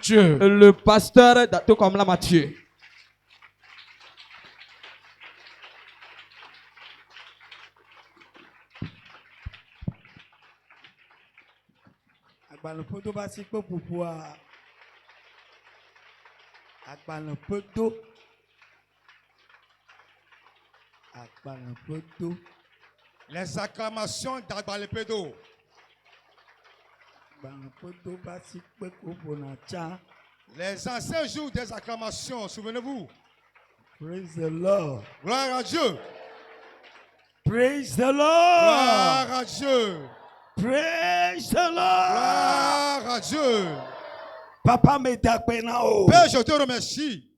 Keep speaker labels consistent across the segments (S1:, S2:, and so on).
S1: Dieu.
S2: Le pasteur Dato Kamla Mathieu.
S3: Agbalẽƒedo va si kpe ƒoƒoa. Agbalẽƒedo. Agbalẽƒedo.
S4: Les acclamations d'Agbalẽƒedo.
S3: Agbalẽƒedo va si kpe ƒoƒona tsã.
S4: Les anciens jours des acclamations, souvenez-vous.
S3: Praise the Lord.
S4: Gloire à Dieu.
S3: Praise the Lord.
S4: Gloire à Dieu.
S3: Praise the Lord.
S4: Gloire à Dieu.
S3: Papa me dakpena o.
S4: Père, je te remercie.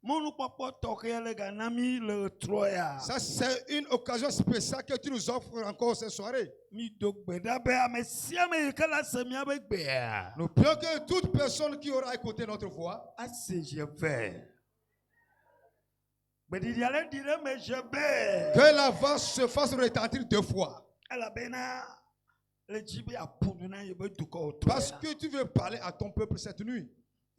S3: Monu popo toke le ganami le troya.
S4: Ça, c'est une occasion spéciale que tu nous offres encore cette soirée.
S3: Mi dogbeda be amesia me kala semia be gbe.
S4: Nous prions que toute personne qui aura écouté notre voix,
S3: Assez je vais. Bedi diale dire me je vais.
S4: que la voix se fasse retentir deux fois.
S3: Ela bena le jibi apunduna yebe duko troya.
S4: Parce que tu veux parler à ton peuple cette nuit.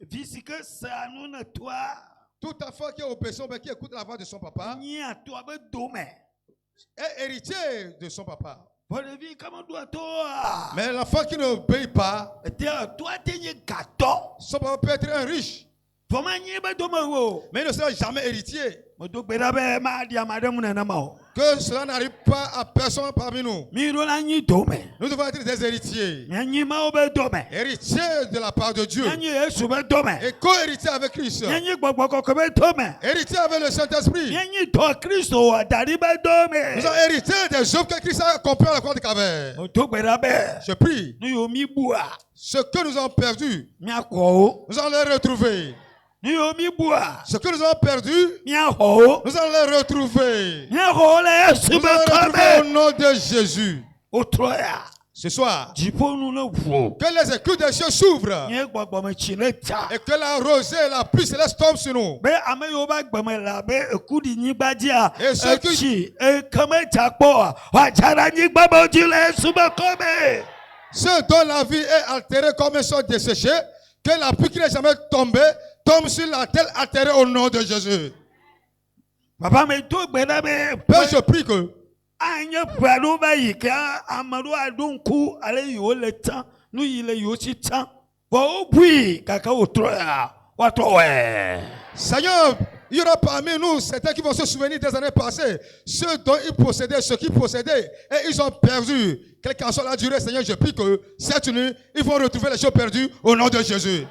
S3: Visike sa nous ne toi.
S4: Tout enfant qui est oppressé, mais qui écoute la voix de son papa,
S3: Ni a toi be dome.
S4: est héritier de son papa.
S3: Bonne vie comme doit toi.
S4: Mais l'enfant qui n'obéit pas,
S3: Toi t'es gâteau.
S4: son papa peut être un riche,
S3: Comment n'y be dome wo.
S4: mais il ne sera jamais héritier.
S3: Mo dogbeda be ma dia madame na mao.
S4: Que cela n'arrive pas à personne parmi nous.
S3: Mi ro la nyi dome.
S4: Nous devons être des héritiers.
S3: Nyi ma be dome.
S4: Héritiers de la part de Dieu.
S3: Nyi Yesu be dome.
S4: Et co-héritiers avec Christ.
S3: Nyi gbogbo ko be dome.
S4: Héritiers avec le Saint-Esprit.
S3: Nyi to Kristo adari be dome.
S4: Nous sommes héritiers des œuvres que Christ a accomplies à la croix de Calvaire.
S3: Mo dogbeda be.
S4: Je prie.
S3: Nu yo mi bua.
S4: Ce que nous avons perdu,
S3: Mi akwo.
S4: nous allons les retrouver.
S3: Nu yo mi bua.
S4: Ce que nous avons perdu,
S3: Mi aho.
S4: nous allons les retrouver.
S3: Mi aho le Yesu
S4: Nous
S3: be
S4: allons les retrouver au
S3: kame.
S4: nom de Jésus.
S3: O troya.
S4: Ce soir,
S3: Jipo nu le wo.
S4: que les éclus des cieux s'ouvrent
S3: Nye gbogbo me chile ta.
S4: et que la rosée et la pluie céleste tombent sur nous.
S3: Be ame yo ba gbeme la be ekudi nyi gbadia.
S4: Et ceux qui-
S3: Echi e kame takpo. Wa jara nyi gbabo ji le Yesu be kame.
S4: Ceux dont la vie est altérée comme ils sont desséchés, que la pluie qui n'est jamais tombée tombe sur la terre altérée au nom de Jésus.
S3: Papa me dogbeda be.
S4: Père, je prie que
S3: Anye pado ba yi ka amadu adunku ale yo le tan nu yi le yo si tan bo obui kaka otroya watowe.
S4: Seigneur, il y aura parmi nous certains qui vont se souvenir des années passées, ceux dont ils possédaient, ceux qui possédaient, et ils ont perdu. Quelle qu'en soit la durée, Seigneur, je prie que cette nuit, ils vont retrouver les choses perdues au nom de Jésus.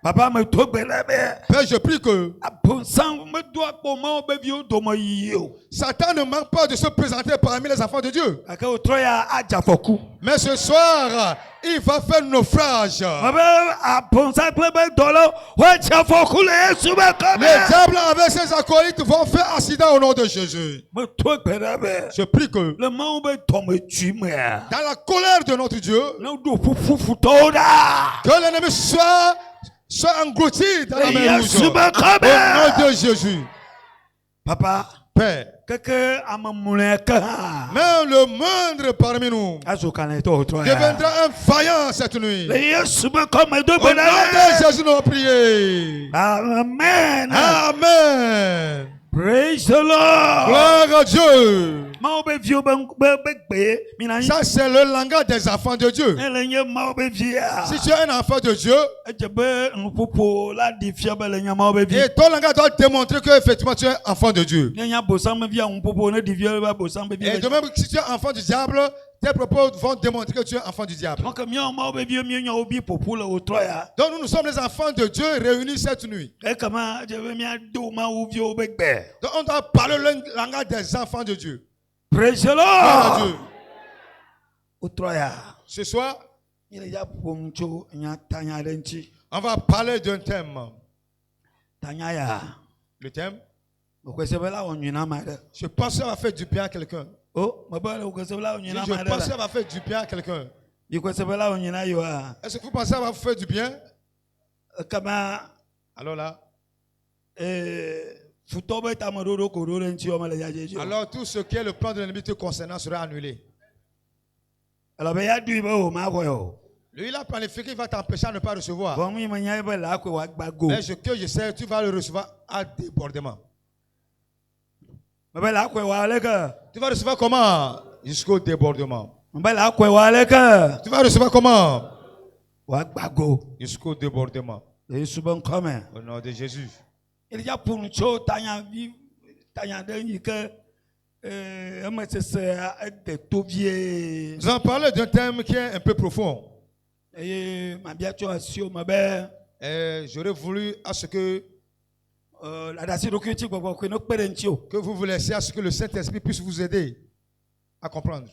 S3: Papa me dogbeda be.
S4: Père, je prie que
S3: Aponsan me do akpoma be bi odomo yi o.
S4: Satan ne manque pas de se présenter parmi les enfants de Dieu.
S3: Kaka otroya ajafoku.
S4: Mais ce soir, il va faire naufrage.
S3: Baba aponsan plebe dolo wa jafoku le Yesu be
S4: Les
S3: kame.
S4: diables avec ses acolytes vont faire accident au nom de Jésus.
S3: Me dogbeda be.
S4: Je prie que
S3: Le man be tomo tu me.
S4: dans la colère de notre Dieu,
S3: No do fufu toda.
S4: que l'ennemi soit englouti dans la mer rouge.
S3: Yesu be
S4: Au
S3: kame.
S4: nom de Jésus.
S3: Papa,
S4: Père,
S3: keke amamuleka.
S4: même le moindre parmi nous
S3: Azokane to otroya.
S4: deviendra un vaillant cette nuit.
S3: Le Yesu be kame do
S4: Au nom de
S3: bedale.
S4: Jésus, nous prions.
S3: Amen.
S4: Amen.
S3: Praise the Lord.
S4: Gloire à Dieu.
S3: Ma obe vio be mina
S4: Ça, c'est le langage des enfants de Dieu.
S3: elenye ma obe via.
S4: Si tu es un enfant de Dieu,
S3: Ejebe npopo la di fia be lenya ma obe via.
S4: et ton langage doit démontrer que effectivement tu es enfant de Dieu.
S3: Nyanya bosam via npopo ne di via ba bosam be via.
S4: Et de même, si tu es enfant du diable, tes propos vont démontrer que tu es enfant du diable.
S3: Donc mi ma obe via mi nya obi popo le otroya.
S4: Donc nous sommes les enfants de Dieu réunis cette nuit.
S3: E kama jebe mi ado ma obi obe gbe.
S4: Donc on doit parler le langage des enfants de Dieu.
S3: Praise the
S4: Gloire à
S3: Lord.
S4: Dieu.
S3: Otroya.
S4: Ce soir,
S3: Il y a pomcho nya tanya renchi.
S4: on va parler d'un thème.
S3: Tanya ya.
S4: Le thème,
S3: Okwesebela onyina mare.
S4: je pense que ça va faire du bien à quelqu'un.
S3: Oh, mabala okwesebela
S4: Je
S3: onyina
S4: pense que ça
S3: mare.
S4: va faire du bien à quelqu'un.
S3: Ikwesebela onyina yo a.
S4: Est-ce que vous pensez que ça va vous faire du bien?
S3: Kama
S4: Alors là,
S3: futobe tamadoro koro renchi o male yaje.
S4: alors tout ce qui est le plan de l'ennemi te concernant sera annulé.
S3: Alors be ya du be o ma ko yo.
S4: Lui, il a planifié qu'il va t'empêcher à ne pas recevoir.
S3: Bon, moi, je vais là, que wa gbago.
S4: Mais ce que je sais, tu vas le recevoir à débordement.
S3: Je vais là, que wa leke.
S4: Tu vas recevoir comment? Jusqu'au débordement.
S3: Je vais là, que wa leke.
S4: Tu vas recevoir comment?
S3: Wa gbago.
S4: Jusqu'au débordement.
S3: Et souvent comme.
S4: Au nom de Jésus.
S3: Il y a pour nous chose, tanya vive, tanya dernier que, des toviers.
S4: Nous allons parler d'un thème qui est un peu profond.
S3: Et ma bien tu as sur ma belle.
S4: J'aurais voulu à ce que
S3: La date de critique,
S4: vous vous laissiez à ce que le Saint-Esprit puisse vous aider à comprendre.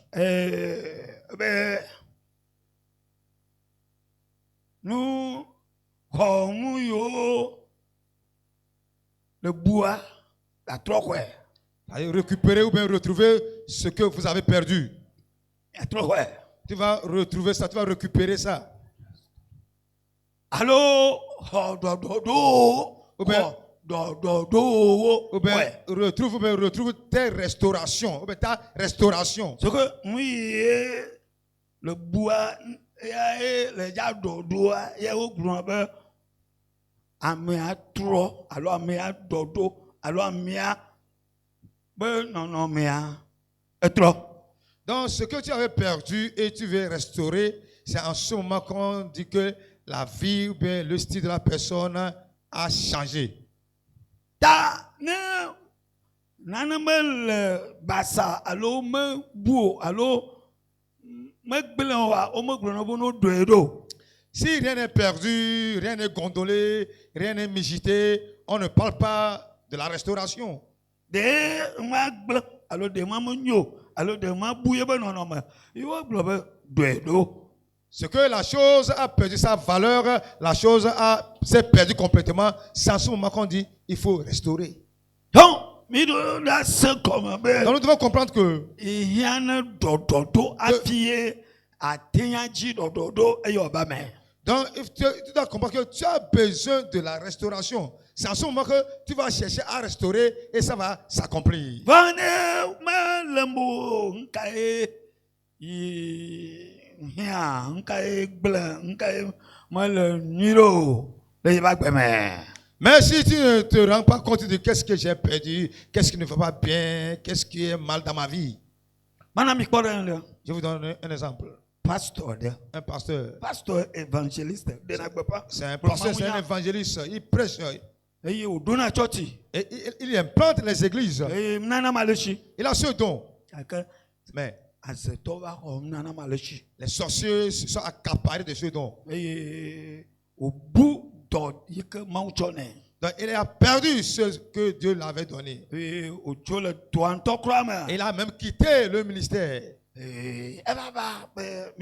S3: Nous, comme le bois, la troque,
S4: Allez récupérer ou bien retrouver ce que vous avez perdu.
S3: la troque.
S4: Tu vas retrouver ça, tu vas récupérer ça.
S3: Allô,
S4: Ou bien retrouve tes restaurations, ou bien ta restauration.
S3: Ce que oui, le bois, les gens dodo, il y a au grand peu, amia trop, alors amia dodo, alors amia, non, amia, trop.
S4: Donc, ce que tu avais perdu et tu veux restaurer, c'est en ce moment qu'on dit que la vie ou bien le style de la personne a changé.
S3: Ta ne nanamel basa alo me buo alo me gbelen wa o me gbelen bo no do.
S4: Si rien n'est perdu, rien n'est gondolé, rien n'est mijité, on ne parle pas de la restauration.
S3: De ma gbelen alo de ma monyo alo de ma bouye be non ma. Yo gbelen be do.
S4: Ce que la chose a perdu sa valeur, la chose s'est perdue complètement, c'est en ce moment qu'on dit il faut restaurer.
S3: Donc, nous devons
S4: comprendre que donc, tu dois comprendre que tu as besoin de la restauration. C'est en ce moment que tu vas chercher à restaurer et ça va s'accomplir. Mais si tu ne te rends pas compte de qu'est-ce que j'ai perdu, qu'est-ce qui ne va pas bien, qu'est-ce qui est mal dans ma vie. Je vous donne un exemple. Un pasteur.
S3: Pasteur évangéliste.
S4: C'est un pasteur, c'est un évangéliste. Il prêche. Et il implante les églises. Il a ce don. Mais les sorciers se sont accaparés de ce don.
S3: Au bout donc
S4: il a perdu ce que Dieu l'avait donné.
S3: Il
S4: a même quitté le ministère.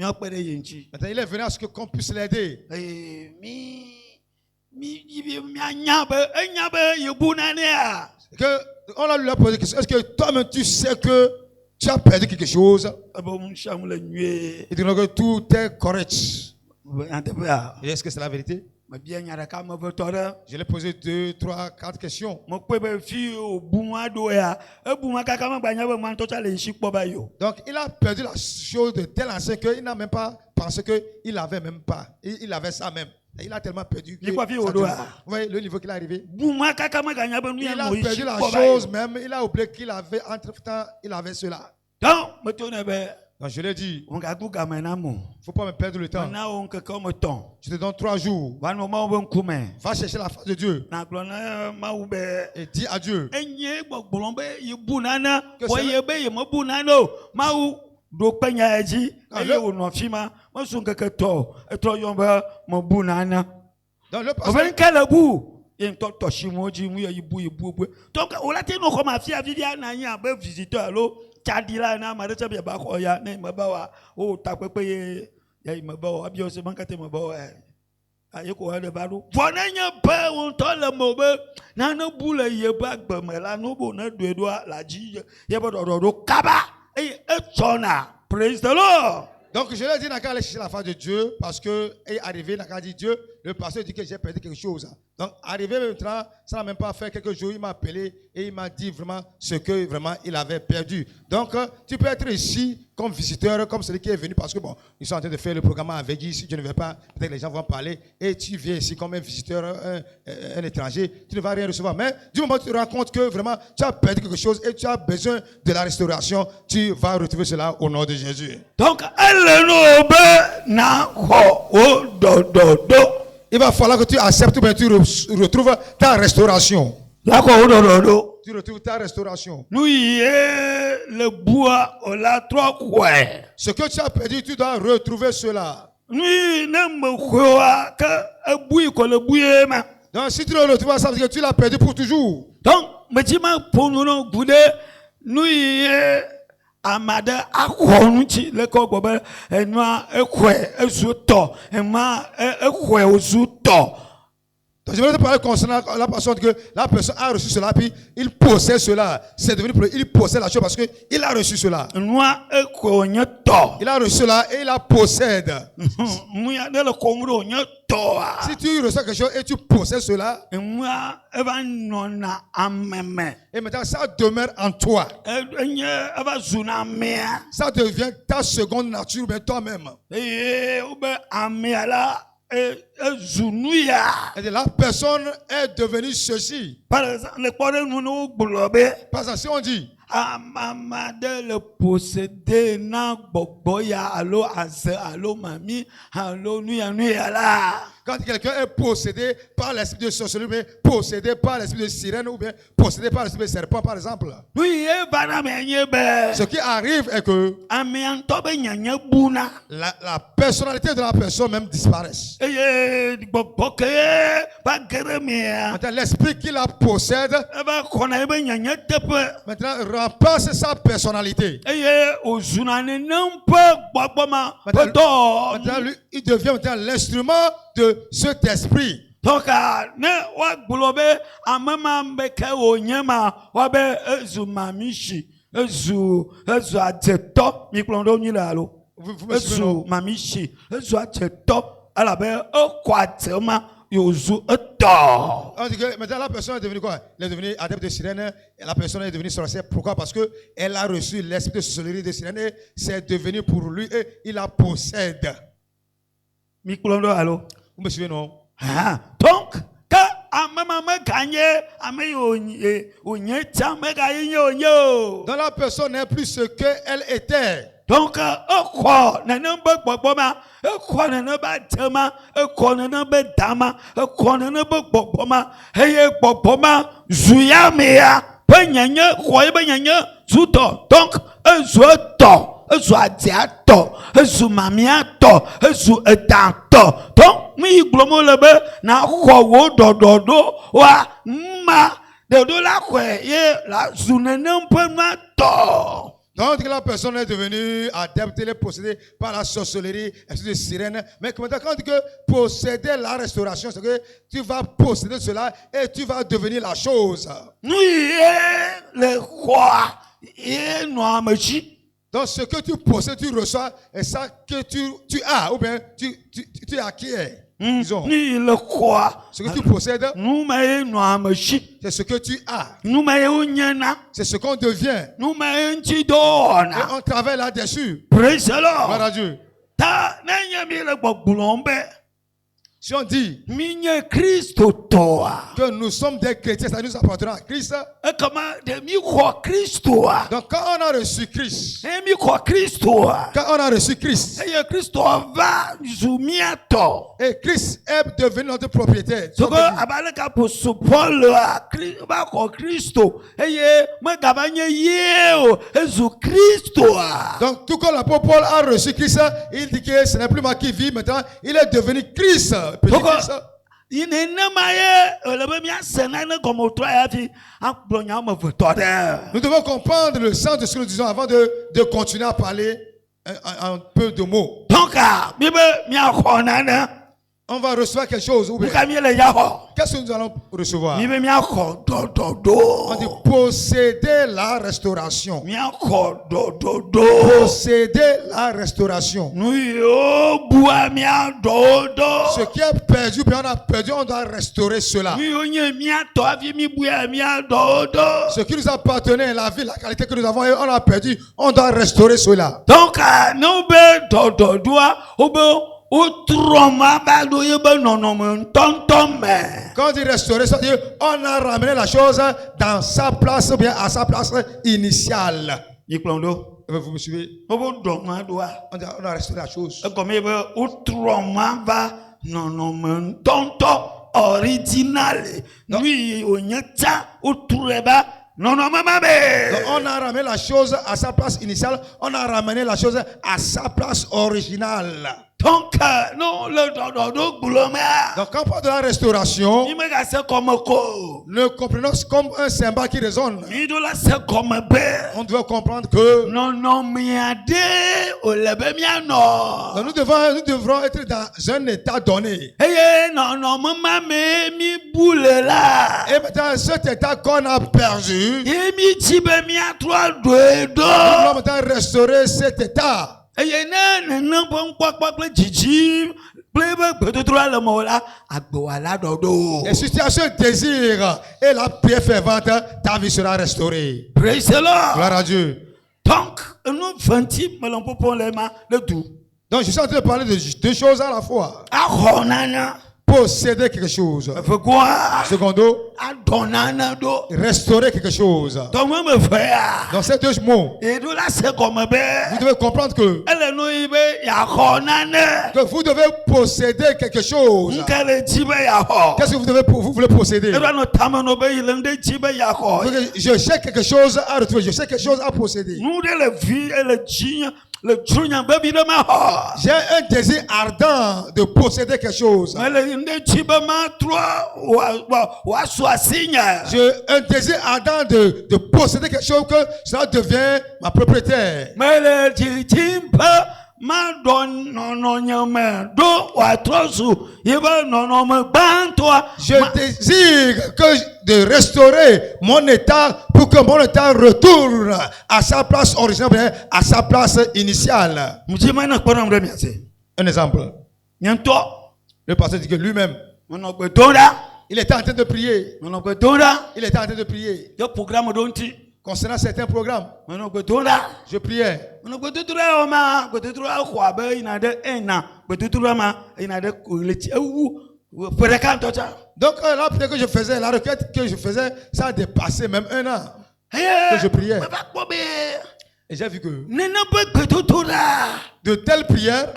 S4: Maintenant, il est venu à ce qu'on puisse l'aider. On lui a posé la question. Est-ce que toi-même tu sais que tu as perdu quelque chose? Il dit que tout est correct. Et est-ce que c'est la vérité? Je l'ai posé 2, 3, 4 questions. Donc il a perdu la chose de tel enseigne qu'il n'a même pas pensé qu'il avait même pas. Il avait ça même. Et il a tellement perdu. Vous voyez le niveau qu'il est arrivé. Il a perdu la chose même. Il a oublié qu'il avait entre-temps, il avait cela. Donc je l'ai dit, il ne faut pas me perdre le temps. Je te donne 3 jours. Va chercher la face de Dieu. Et dis à Dieu. Dans le passé,
S3: Chadila na marecha bia ba ko ya na mabawa o tapepe ya mabawa abi o se bankate mabawa aye ko le balu vonanya pa won to le mobe na no bule ye ba gbemela no bo na duedo la ji ye bodo kaba e chona. Praise the Lord.
S4: Donc je lui ai dit n'a qu'à aller chercher la face de Dieu parce que est arrivé n'a qu'à dire Dieu le pasteur dit que j'ai perdu quelque chose. Donc, arrivé maintenant, ça n'a même pas fait quelques jours, il m'a appelé et il m'a dit vraiment ce que vraiment il avait perdu. Donc, tu peux être ici comme visiteur, comme celui qui est venu, parce que bon, ils sont en train de faire le programme avec ici, je ne vais pas, peut-être que les gens vont parler, et tu viens ici comme un visiteur, un étranger, tu ne vas rien recevoir. Mais du moment où tu te rends compte que vraiment tu as perdu quelque chose et tu as besoin de la restauration, tu vas retrouver cela au nom de Jésus.
S3: Donc,
S4: Il va falloir que tu acceptes ou bien tu retrouves ta restauration. Tu retrouves ta restauration.
S3: nous y est le bois au la trois ouais.
S4: Ce que tu as perdu, tu dois retrouver cela.
S3: Nous ne me crois que bouille que le bouille ma.
S4: Donc si tu le retrouves, ça veut dire que tu l'as perdu pour toujours.
S3: Donc, me dis pour nous bouder, nous y est amada akonuchi le ko bobe enwa ekwe ezuto enwa ekwe ozuto.
S4: Donc, je voulais te parler concernant la personne que la personne a reçu cela, puis il possède cela. C'est devenu pour lui, il possède la chose parce qu'il a reçu cela. Il a reçu cela et il la possède. Si tu reçois quelque chose et tu possèdes cela, et maintenant ça demeure en toi. Ça devient ta seconde nature, mais toi-même. Et la personne est devenue ceci.
S3: Par exemple,
S4: si on dit
S3: Amade le posséder na boboya allo aze allo mami allo nuya la.
S4: Quand quelqu'un est possédé par l'esprit de sorcellerie, mais possédé par l'esprit de sirène ou bien possédé par l'esprit de serpent, par exemple. Ce qui arrive est que la personnalité de la personne même disparaît. Maintenant, l'esprit qui la possède maintenant remplace sa personnalité. Maintenant, lui, il devient maintenant l'instrument de cet esprit.
S3: Donc, ne wa globe amama mbeke onyema wabe ezu mamishi ezu ajeto miklondo nyilalo ezu mamishi ezu ajeto alabe okwatema yozu eto.
S4: On dit que maintenant la personne est devenue quoi? Elle est devenue adepte de sirène et la personne est devenue sorcière. Pourquoi? Parce que elle a reçu l'esprit de sorcellerie de sirène et c'est devenu pour lui et il la possède.
S3: Miklondo allo.
S4: Vous me suivez, non?
S3: Donc, quand
S4: dans la personne n'est plus ce qu'elle était.
S3: Donc, quoi, donc, ezu adiato, ezu mamiato, ezu etanto. Donc, mi glomo lebe na wo dododo wa ma de la kwe ye la zunene mpe ma to.
S4: Donc la personne est devenue adepte, elle est possédée par la sorcellerie, esprit de sirène. Mais quand on dit que posséder la restauration, c'est que tu vas posséder cela et tu vas devenir la chose.
S3: Oui, le quoi et noa mechi.
S4: Donc ce que tu possèdes, tu reçois, et ça que tu as, ou bien tu acquiers. Disons.
S3: Ni le quoi.
S4: Ce que tu possèdes,
S3: c'est
S4: ce que tu as. C'est ce qu'on devient.
S3: Et
S4: on travaille là-dessus.
S3: Praise the Lord.
S4: Gloire à Dieu. Si on dit que nous sommes des chrétiens, ça nous appartenons à Christ. Donc quand on a reçu Christ, et Christ est devenu notre propriétaire. Donc tout comme l'apôtre Paul a reçu Christ, il dit que ce n'est plus moi qui vis maintenant, il est devenu Christ. Nous devons comprendre le sens de ce que nous disons avant de continuer à parler un peu de mots.
S3: Donc,
S4: On va recevoir quelque chose. Ou bien, qu'est-ce que nous allons recevoir? On dit posséder la restauration. Posséder la restauration. Ce qui est perdu, bien on a perdu, on doit restaurer cela. Ce qui nous appartenait, la vie, la qualité que nous avons, on a perdu, on doit restaurer cela.
S3: Donc,
S4: quand on dit restaurer, ça veut dire on a ramené la chose dans sa place ou bien à sa place initiale. Vous me suivez? On a restauré la chose.
S3: Original.
S4: Donc, on a ramené la chose à sa place initiale, on a ramené la chose à sa place originale.
S3: Donc, non,
S4: donc quand on parle de la restauration, le comprenons comme un cymbale qui résonne. On doit comprendre que donc nous devrons être dans un état donné. Et maintenant, cet état qu'on a perdu, nous devons maintenant restaurer cet état.
S3: Et
S4: si tu as ce désir et la prière fervente, ta vie sera restaurée.
S3: Praise the Lord.
S4: Gloire à Dieu.
S3: Donc,
S4: je suis en train de parler de deux choses à la fois. Posséder quelque chose. Secondo, restaurer quelque chose. Dans ces deux mots, vous devez comprendre que vous devez posséder quelque chose. Qu'est-ce que vous voulez posséder? Je cherche quelque chose à retrouver. Je cherche quelque chose à posséder. J'ai un désir ardent de posséder quelque chose. J'ai un désir ardent de posséder quelque chose que ça devient ma propriétaire. Je désire de restaurer mon état pour que mon état retourne à sa place originale, à sa place initiale. Un exemple. Le pasteur dit que lui-même, il était en train de prier. Il était en train de prier concernant certains programmes. Je priais. Donc la prière que je faisais, la requête que je faisais, ça a dépassé même 1 an que je priais. Et j'ai vu que de telles prières,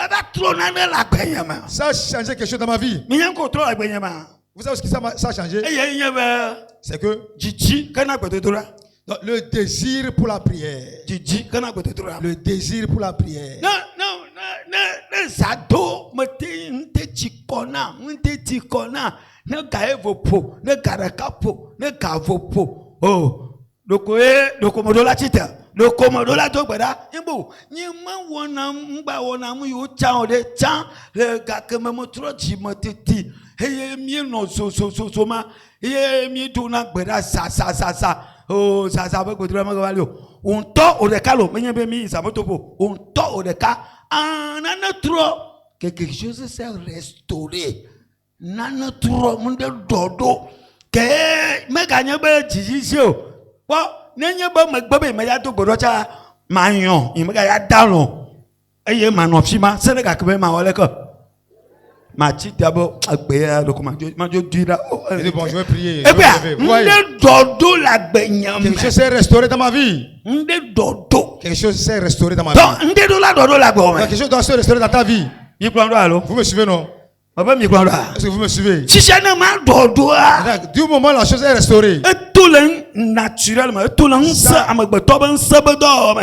S4: ça a changé quelque chose dans ma vie. Vous savez ce que ça a changé? C'est que donc, le désir pour la prière. Le désir pour la prière.
S3: Oh, ça va que tu vas me on tord au décalo, mais il y a mis ça motopo. On tord au déca. En trop, quelque chose s'est restauré. Nana trop, mon dodo. Que me gagne be jijisio. Bon, n'enye ba me gbe me ya to gorocha manyon. Il me ga down. Eye manofima, se ne ga kbe ma wole ko. Machi d'abord agbeya donc je dis là
S4: bon je vais prier.
S3: Eh bien, dodo la benyam.
S4: Quelque chose s'est restauré dans ma vie.
S3: Dodo.
S4: Quelque chose s'est restauré dans ma vie.
S3: Donc dodo la go.
S4: Quelque chose doit se restaurer dans ta vie. Vous me suivez non? Est-ce que vous me suivez?
S3: Si c'est un mal dodo.
S4: Du moment où la chose est restaurée.
S3: Et tout le naturellement, tout le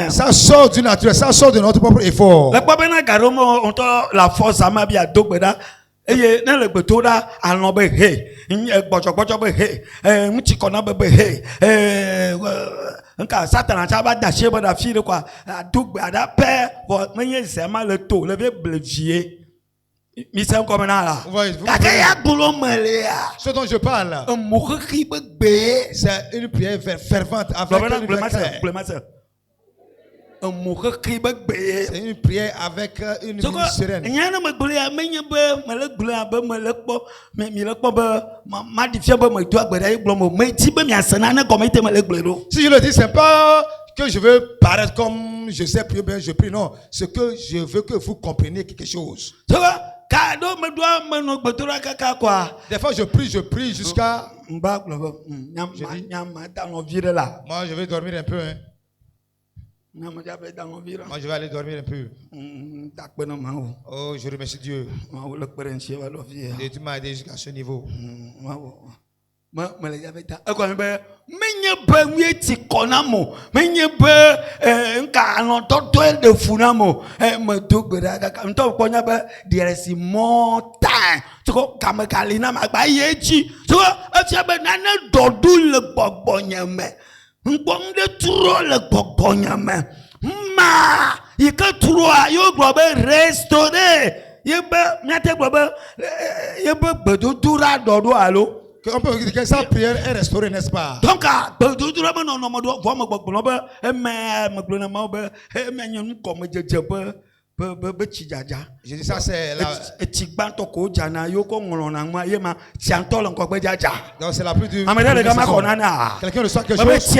S4: ça sort du naturel, ça sort de notre propre effort.
S3: La force à ma vie à Dogbeda. Et dans le betoda, à l'ombre, hey, Satan a daché la fille quoi. À Dogbeda, père, votre manière, c'est mal le taux, le vieux. Misem comme là.
S4: Vous voyez, ce dont je parle, c'est une prière fervente avec une vraie crainte. C'est une prière avec une vie sereine. Si je le dis, c'est pas que je veux paraître comme je sais prier, bien je prie. Non, c'est que je veux que vous compreniez quelque chose. Des fois, je prie jusqu'à... Moi, je vais dormir un peu. Hein. Moi, je vais aller dormir un peu. Oh, je remercie Dieu. Et tu m'as aidé jusqu'à ce niveau.
S3: There is more time. Ma, il que trois, yo globe restauré.
S4: On peut dire que sa prière est restaurée, n'est-ce pas?
S3: Donc,
S4: je dis ça, c'est la... Donc c'est la pluie du... Quelqu'un reçoit quelque chose.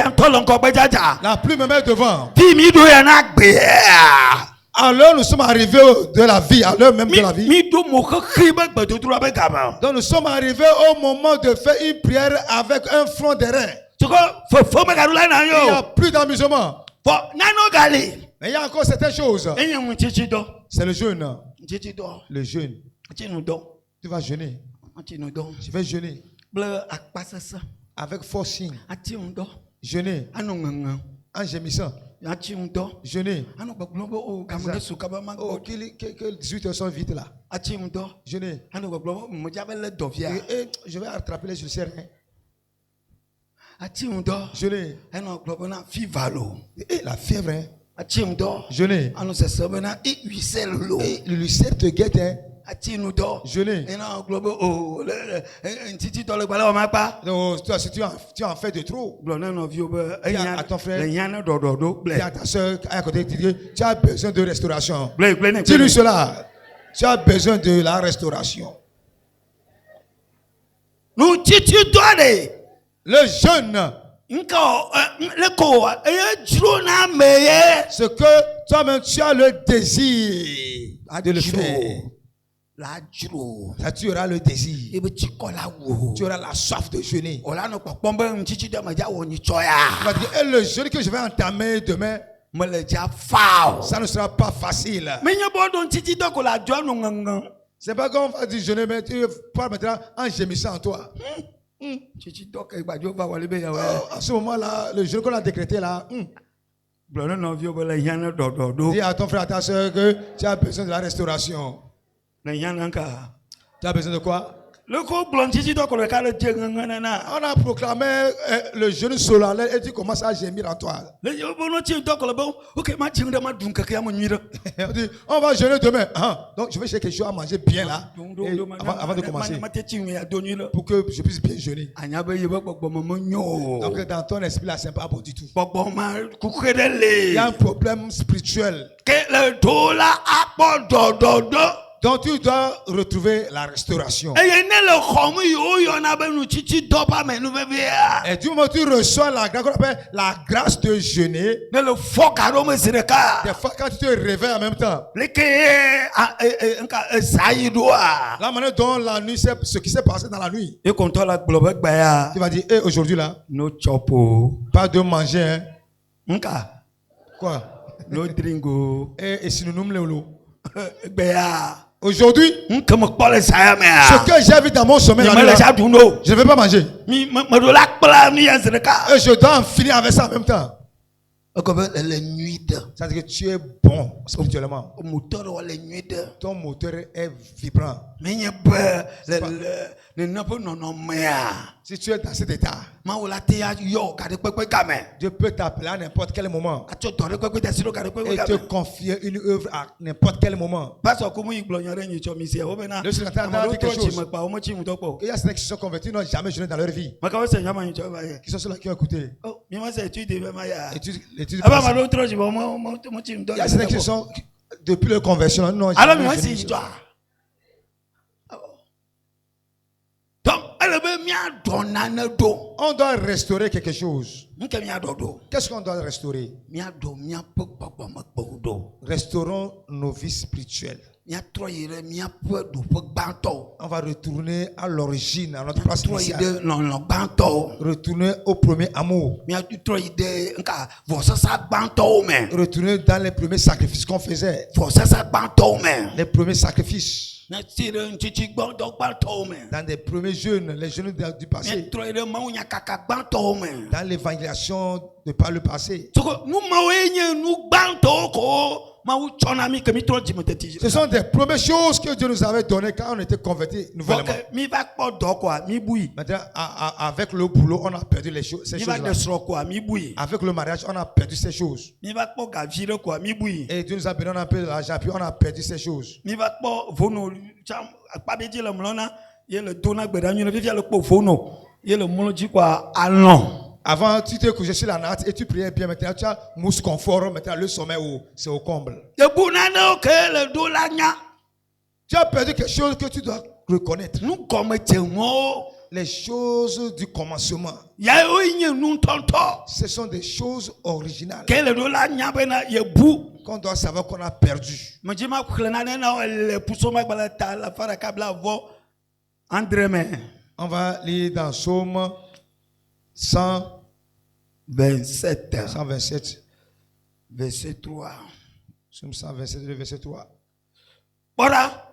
S4: La pluie me met devant. Alors nous sommes arrivés de la vie, à l'heure même de la vie. Donc nous sommes arrivés au moment de faire une prière avec un front de rein. Il n'y a plus d'amusement. Mais il y a encore certaines choses. C'est le jeûne. Le jeûne. Tu vas jeûner. Je vais jeûner. Avec forcing. Jeûner. En gémissant. Jeûner. Oh, que 18 heures sont vite là. Jeûner. Et je vais attraper les ulcères. Jeûner. Et la fièvre. Hein. Jeûner. Et l'ulcère te guette. Hein. Jeûner. Donc, si tu en fais de trop, dis à ton frère, dis à ta soeur à côté, tu as besoin de restauration. Dis-lui cela. Tu as besoin de la restauration. Le jeûne. Ce que toi-même tu as le désir de le faire. Ça, tu auras le désir. Tu auras la soif de jeûner. Tu vas dire, et le jeûne que je vais entamer demain, ça ne sera pas facile. C'est pas qu'on va dire jeûner, mais tu parles maintenant en gémissant en toi. À ce moment-là, le jeûne qu'on a décrété là, dis à ton frère, à ta soeur que tu as besoin de la restauration. Tu as besoin de quoi? On a proclamé le jeûne solennel et tu commences à gémir en toi. On dit, on va jeûner demain. Donc je vais chercher quelque chose à manger bien là. Avant de commencer. Pour que je puisse bien jeûner. Donc dans ton esprit là, c'est pas bon du tout. Il y a un problème spirituel. Donc tu dois retrouver la restauration. Et du moment où tu reçois la grâce qu'on appelle la grâce de jeûner, des fois quand tu te réveilles en même temps, la manière dont la nuit, c'est ce qui s'est passé dans la nuit. Tu vas dire, hey, aujourd'hui là, pas de manger. Hein? Quoi? Et si nous nous l'eau. Aujourd'hui, ce que j'ai vu dans mon sommeil, je ne vais pas manger. Et je dois en finir avec ça en même temps. Ça veut dire que tu es bon spirituellement. Ton moteur est vibrant. Si tu es dans cet état, Dieu peut t'appeler à n'importe quel moment et te confier une œuvre à n'importe quel moment. Le secrétaire a dit quelque chose. Il y a ceux qui se sont convertis, n'ont jamais jeûné dans leur vie. Qui sont ceux-là qui ont écouté. L'étude passée. Il y a ceux qui sont, depuis leur conversion, n'ont jamais jeûné. On doit restaurer quelque chose. Qu'est-ce qu'on doit restaurer? Restaurons nos vies spirituelles. On va retourner à l'origine, à notre place initiale. Retourner au premier amour. Retourner dans les premiers sacrifices qu'on faisait. Les premiers sacrifices. Dans des premiers jeûnes, les jeûnes du passé. Dans l'évangélisation de par le passé. Ce sont des premières choses que Dieu nous avait données quand on était convertis nouvellement. Maintenant, avec le boulot, on a perdu ces choses-là. Avec le mariage, on a perdu ces choses. Et Dieu nous a donné un peu d'argent, puis on a perdu ces choses. Avant, tu t'es couché sur la natte et tu priais bien. Maintenant, tu as mousse confort. Maintenant, le sommeil, c'est au comble. Tu as perdu quelque chose que tu dois reconnaître. Les choses du commencement. Ce sont des choses originales qu'on doit savoir qu'on a perdu. On va lire dans Psaume 127.
S3: Verset 3.
S4: Psaume 127, verset 3.
S3: Voilà.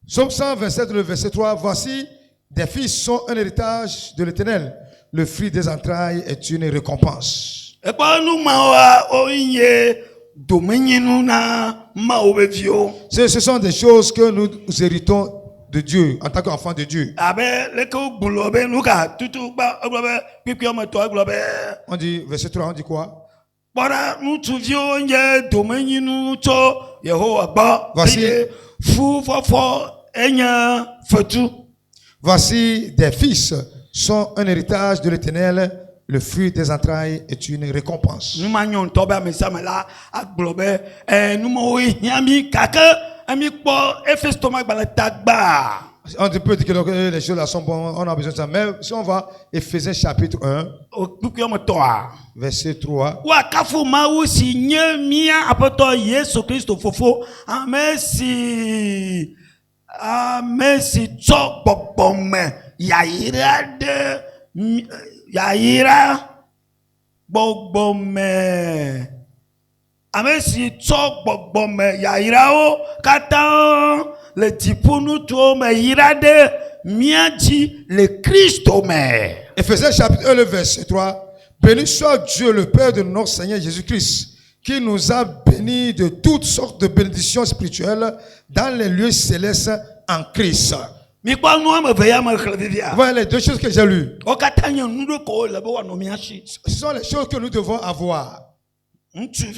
S4: Psaume 127, le verset 3. Voici, des fils sont un héritage de l'Éternel. Le fruit des entrailles est une récompense. Ce sont des choses que nous héritons de Dieu en tant qu'enfants de Dieu. On dit, verset 3, on dit quoi? Voici des fils sont un héritage de l'Éternel. Le fruit des entrailles est une récompense. On peut dire que les choses là sont bonnes, on a besoin de ça. Mais si on va Éphésiens chapitre 1, verset 3.
S3: Yaira bogbome amesi tsok bogbome yaira o katan le tipunu to me yirade miaji le Christo me.
S4: Éphésiens chapitre 1 le verset 3. Béni soit Dieu le Père de notre Seigneur Jésus-Christ, qui nous a bénis de toutes sortes de bénédictions spirituelles dans les lieux célestes en Christ. Voilà les deux choses que j'ai lues. Ce sont les choses que nous devons avoir. Donc tu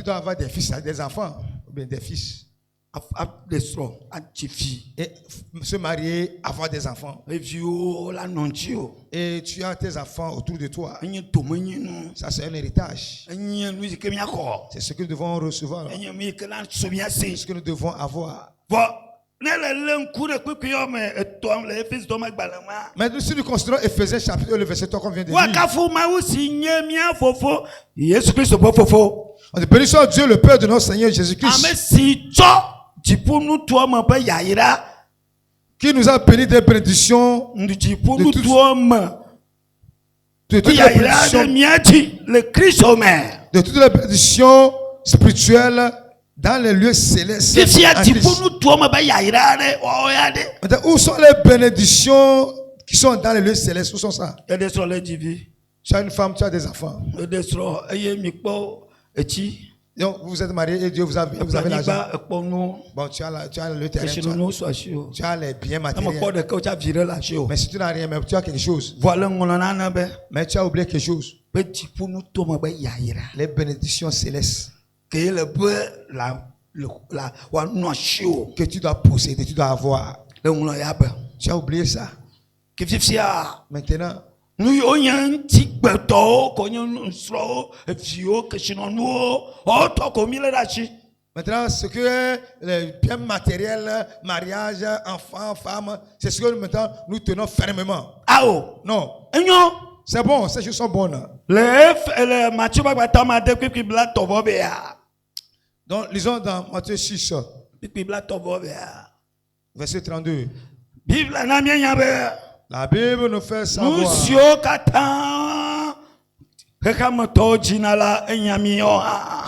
S4: dois avoir des fils, des enfants, ou bien des fils. Et se marier, avoir des enfants. Et tu as tes enfants autour de toi. Ça c'est un héritage. C'est ce que nous devons recevoir. C'est ce que nous devons avoir. Maintenant, si nous considérons Éphésiens chapitre 1, le verset 3 qu'on vient de lire. On dit, béni soit Dieu le Père de notre Seigneur Jésus-Christ, qui nous a bénis des bénédictions de toutes les bénédictions spirituelles dans les lieux célestes. Où sont les bénédictions qui sont dans les lieux célestes? Où sont ça? Tu as une femme, tu as des enfants. Donc vous êtes mariés et Dieu vous avez l'argent. Bon, tu as le terrain, tu as les biens matériels. Mais si tu n'as rien, mais tu as quelque chose. Mais tu as oublié quelque chose. Les bénédictions célestes que tu dois posséder, tu dois avoir. Tu as oublié ça. Maintenant, maintenant, ce que est les biens matériels, mariage, enfants, femmes, c'est ce que maintenant nous tenons fermement. Non. C'est bon, ces choses sont bonnes. Donc, lisons dans Matthieu 6, verset 32. La Bible nous fait savoir.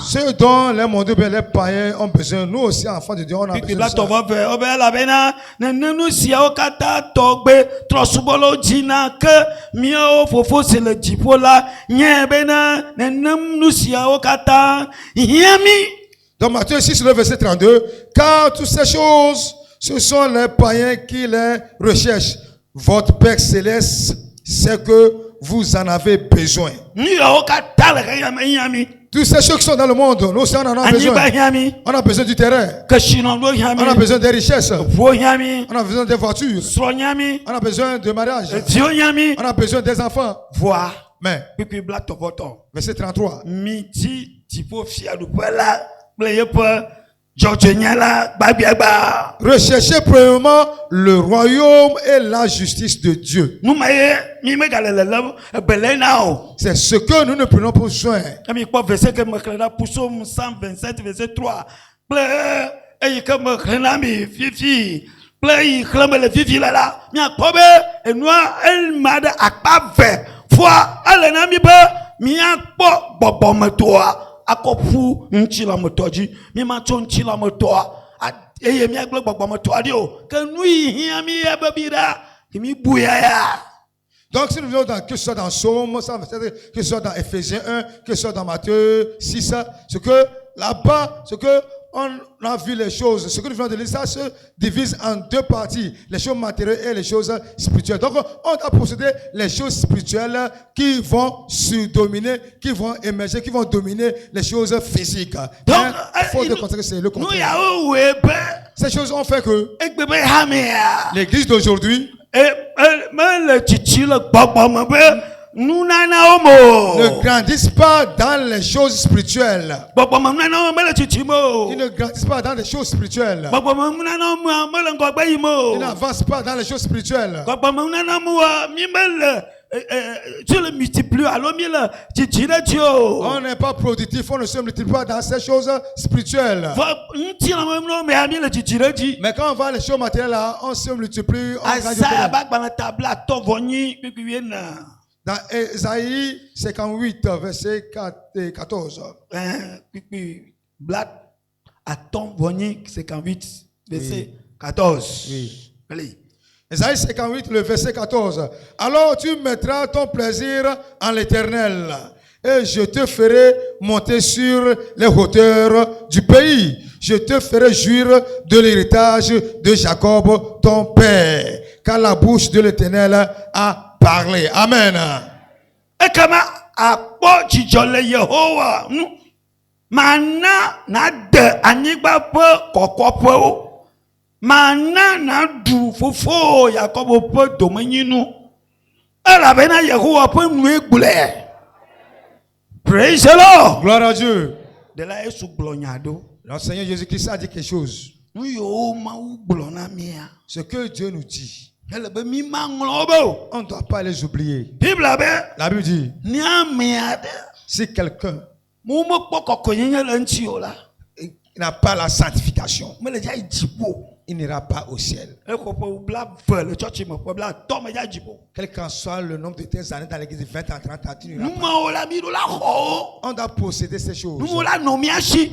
S4: Ce dont les mondes, les païens ont besoin, nous aussi, enfants de Dieu, on a besoin de ça. Dans Matthieu 6, le verset 32, car toutes ces choses, ce sont les païens qui les recherchent. Votre Père Céleste sait que vous en avez besoin. Toutes ces choses qui sont dans le monde, nous aussi on en a besoin. On a besoin du terrain. On a besoin des richesses. On a besoin des voitures. On a besoin de mariage. On a besoin des enfants. Mais, verset 33. Recherchez premièrement le royaume et la justice de Dieu. C'est ce que nous ne prenons pour soin. Psaume 127, verset 3.
S3: Akofu nchila motoji mi macho nchila motoa eye mi agbo gbogbo motoa dio kenu ihin mi e babira mi buya ya.
S4: Donc si nous venons dans que ce soit dans Psaume 127, que ce soit dans Ephésiens 1, que ce soit dans Matthieu 6, ce que là-bas, ce que on a vu les choses, ce que nous venons de lire, ça se divise en deux parties, les choses matérielles et les choses spirituelles. Donc, on a possédé les choses spirituelles qui vont se dominer, qui vont émerger, qui vont dominer les choses physiques. Donc, il faut décontrer, c'est le contraire. Ces choses ont fait que l'église d'aujourd'hui ne grandissent pas dans les choses spirituelles. Ils ne grandissent pas dans les choses spirituelles. Ils n'avancent pas dans les choses spirituelles.
S3: Tu le multiplies,
S4: on n'est pas productif, on ne se multiplie pas dans ces choses spirituelles. Mais quand on va les choses matérielles là, on se multiplie. Dans Ésaïe 58, verset 14.
S3: 58, verset 14.
S4: Oui. Ésaïe 58, le verset 14. Alors tu mettras ton plaisir en l'Éternel, et je te ferai monter sur les hauteurs du pays. Je te ferai jouir de l'héritage de Jacob, ton père, car la bouche de l'Éternel a parlé. Amen.
S3: Et comment à Jijole Yehowa mana na de anigba po kokopo mana na du fofo Yakobo po domenyinu ala bena Yehowa po nu egbule. Praise the Lord.
S4: Gloire à Dieu.
S3: De la Yesu glonyado.
S4: Le Seigneur Jésus-Christ a dit quelque chose. Ce que Dieu nous dit, on ne doit pas les oublier. La Bible dit, si quelqu'un n'a pas la sanctification, il n'ira pas au ciel. Quel qu'en soit le nombre de tes années dans l'église, 20 ans, 30 ans, tu n'ira pas. On doit posséder ces choses.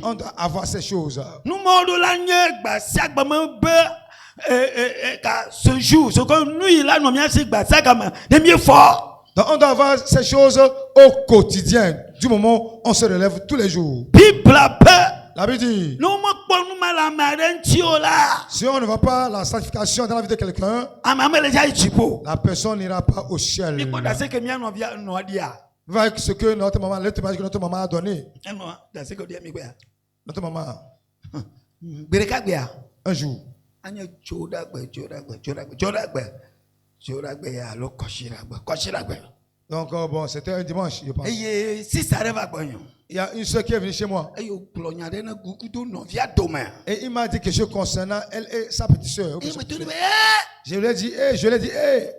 S4: On doit avoir ces choses.
S3: Ce jour, ce que nous il a nommé c'est ça comme des mieux fort.
S4: Donc on doit avoir ces choses au quotidien, du moment où on se relève tous les jours.
S3: Bible pe.
S4: La Bible dit,
S3: No mo kpo nu ma la ma de nti o la.
S4: si on ne va pas la sanctification dans la vie de quelqu'un,
S3: Ama le ja ichipo.
S4: la personne n'ira pas au ciel.
S3: Ni ko da se ke mi anu via no dia.
S4: Va avec ce que notre maman, le témoignage que notre maman a donné.
S3: Eno da se ko dia mi gbe.
S4: Notre maman,
S3: Gbere ka gbe a.
S4: un jour,
S3: Anya joda gbe ya lo koshira gbe.
S4: donc bon, c'était un dimanche, je pense.
S3: Eye si ça reva gbanyo.
S4: Il y a une soeur qui est venue chez moi
S3: Eye o plonya de na gugudo no via doma.
S4: et il m'a dit quelque chose concernant elle et sa petite soeur.
S3: E me tuni be
S4: Je lui ai dit,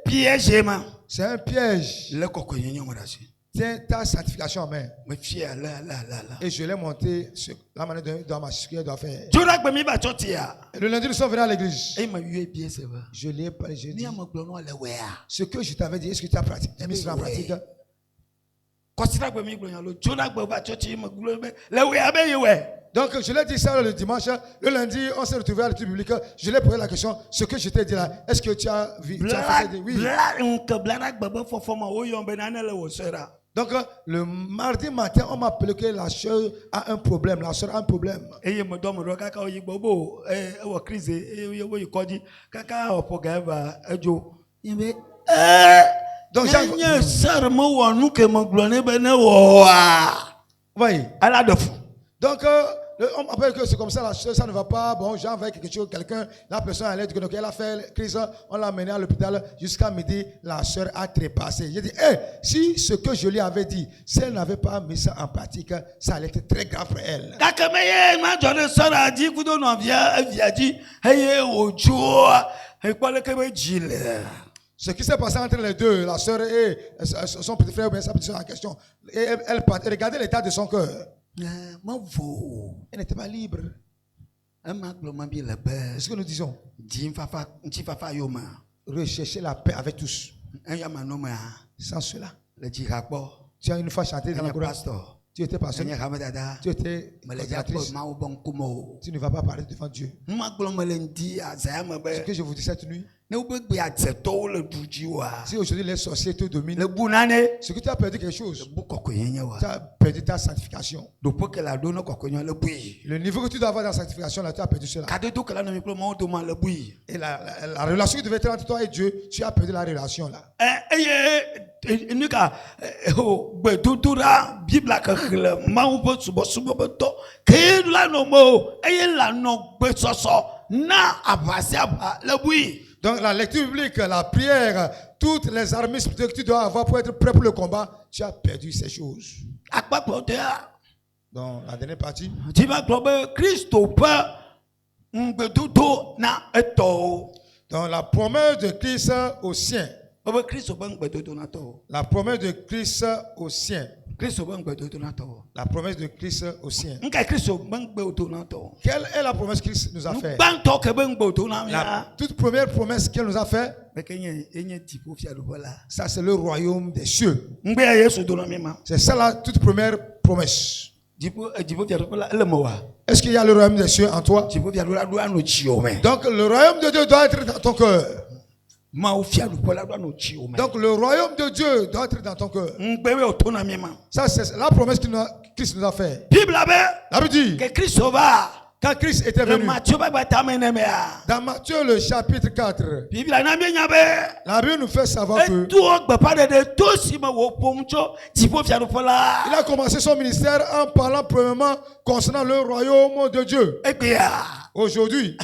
S3: piège ma.
S4: c'est un piège.
S3: Le koko yenyo mo da si.
S4: Tiens ta sanctification en main.
S3: Me fie la.
S4: Et je l'ai monté sur la manière dont ma soeur doit faire.
S3: Joda gbe mi ba choti ya.
S4: Et le lundi, nous sommes venus à l'église.
S3: E ma yue bie se ba.
S4: Je l'ai parlé, je
S3: Ni
S4: dis,
S3: am gbo no le we a.
S4: ce que je t'avais dit, est-ce que tu as pratiqué? Mis cela en pratique.
S3: Kosira gbe mi gbo yan lo. Joda gbe ba choti ma gbo be. Le we a be ye we.
S4: Donc, je l'ai dit ça le dimanche. Le lundi, on s'est retrouvé à l'étude biblique. Je l'ai posé la question, ce que je t'ai dit là, est-ce que tu as vu? Tu as fait ça? Oui.
S3: Blana gbe fo fo ma o yon be na le wo sera.
S4: Donc, le mardi matin, on m'a appelé que la soeur a un problème. La soeur a un problème.
S3: Eye mo do mo ro kaka oyi gbobo e wo crise e wo ikoji kaka opo ga ba ejo ibe
S4: Donc,
S3: nye sar mo wonu ke mo glo ne be ne wo a
S4: voyez.
S3: ala dofu.
S4: Donc, on m'appelle que c'est comme ça, la soeur, ça ne va pas. Bon, j'ai envoyé quelque chose, quelqu'un, la personne allait dire que elle a fait crise, on l'a menée à l'hôpital jusqu'à midi, la soeur a trépassé. J'ai dit, si ce que je lui avais dit, si elle n'avait pas mis ça en pratique, ça allait être très grave pour elle.
S3: Kaka me ye ma jone sara di kudo no via di eye ojo e kwale ke be jile.
S4: Ce qui s'est passé entre les deux, la soeur et son petit frère ou bien sa petite soeur en question, et elle regardait l'état de son cœur.
S3: Ma vo.
S4: Elle n'était pas libre.
S3: Ma glo ma bi le be.
S4: C'est ce que nous disons.
S3: Di fafa yo ma.
S4: Rechercher la paix avec tous.
S3: En ya ma no ma.
S4: Sans cela,
S3: Le ji rakpo.
S4: tu as une fois chanté dans la cour.
S3: Pastor.
S4: Tu étais pasteur.
S3: Anya kama dada.
S4: Tu étais coordinatrice. Tu ne vas pas parler devant Dieu. Ce que je vous dis cette nuit, si aujourd'hui les sorciers te dominent, ce que tu as perdu quelque chose, tu as perdu ta sanctification. Le niveau que tu dois avoir dans la sanctification, là, tu as perdu cela. Et la relation qui devait être entre toi et Dieu, tu as perdu la relation là. Donc la lecture biblique, la prière, toutes les armes spirituelles que tu dois avoir pour être prêt pour le combat, tu as perdu ces choses. Donc la dernière partie. Donc la promesse de Christ aux siens. La promesse de Christ aux siens. La promesse de Christ aux siens. Quelle est la promesse que Christ nous a faite? La toute première promesse qu'il nous a faite, ça c'est le royaume des cieux. C'est ça la toute première promesse. Est-ce qu'il y a le royaume des cieux en toi? Donc le royaume de Dieu doit être dans ton cœur. Donc le royaume de Dieu doit être dans ton cœur. Ça c'est la promesse que Christ nous a faite. La Bible dit quand Christ était venu, dans Matthieu le chapitre 4, la Bible nous fait savoir que il a commencé son ministère en parlant premièrement concernant le royaume de Dieu. Aujourd'hui,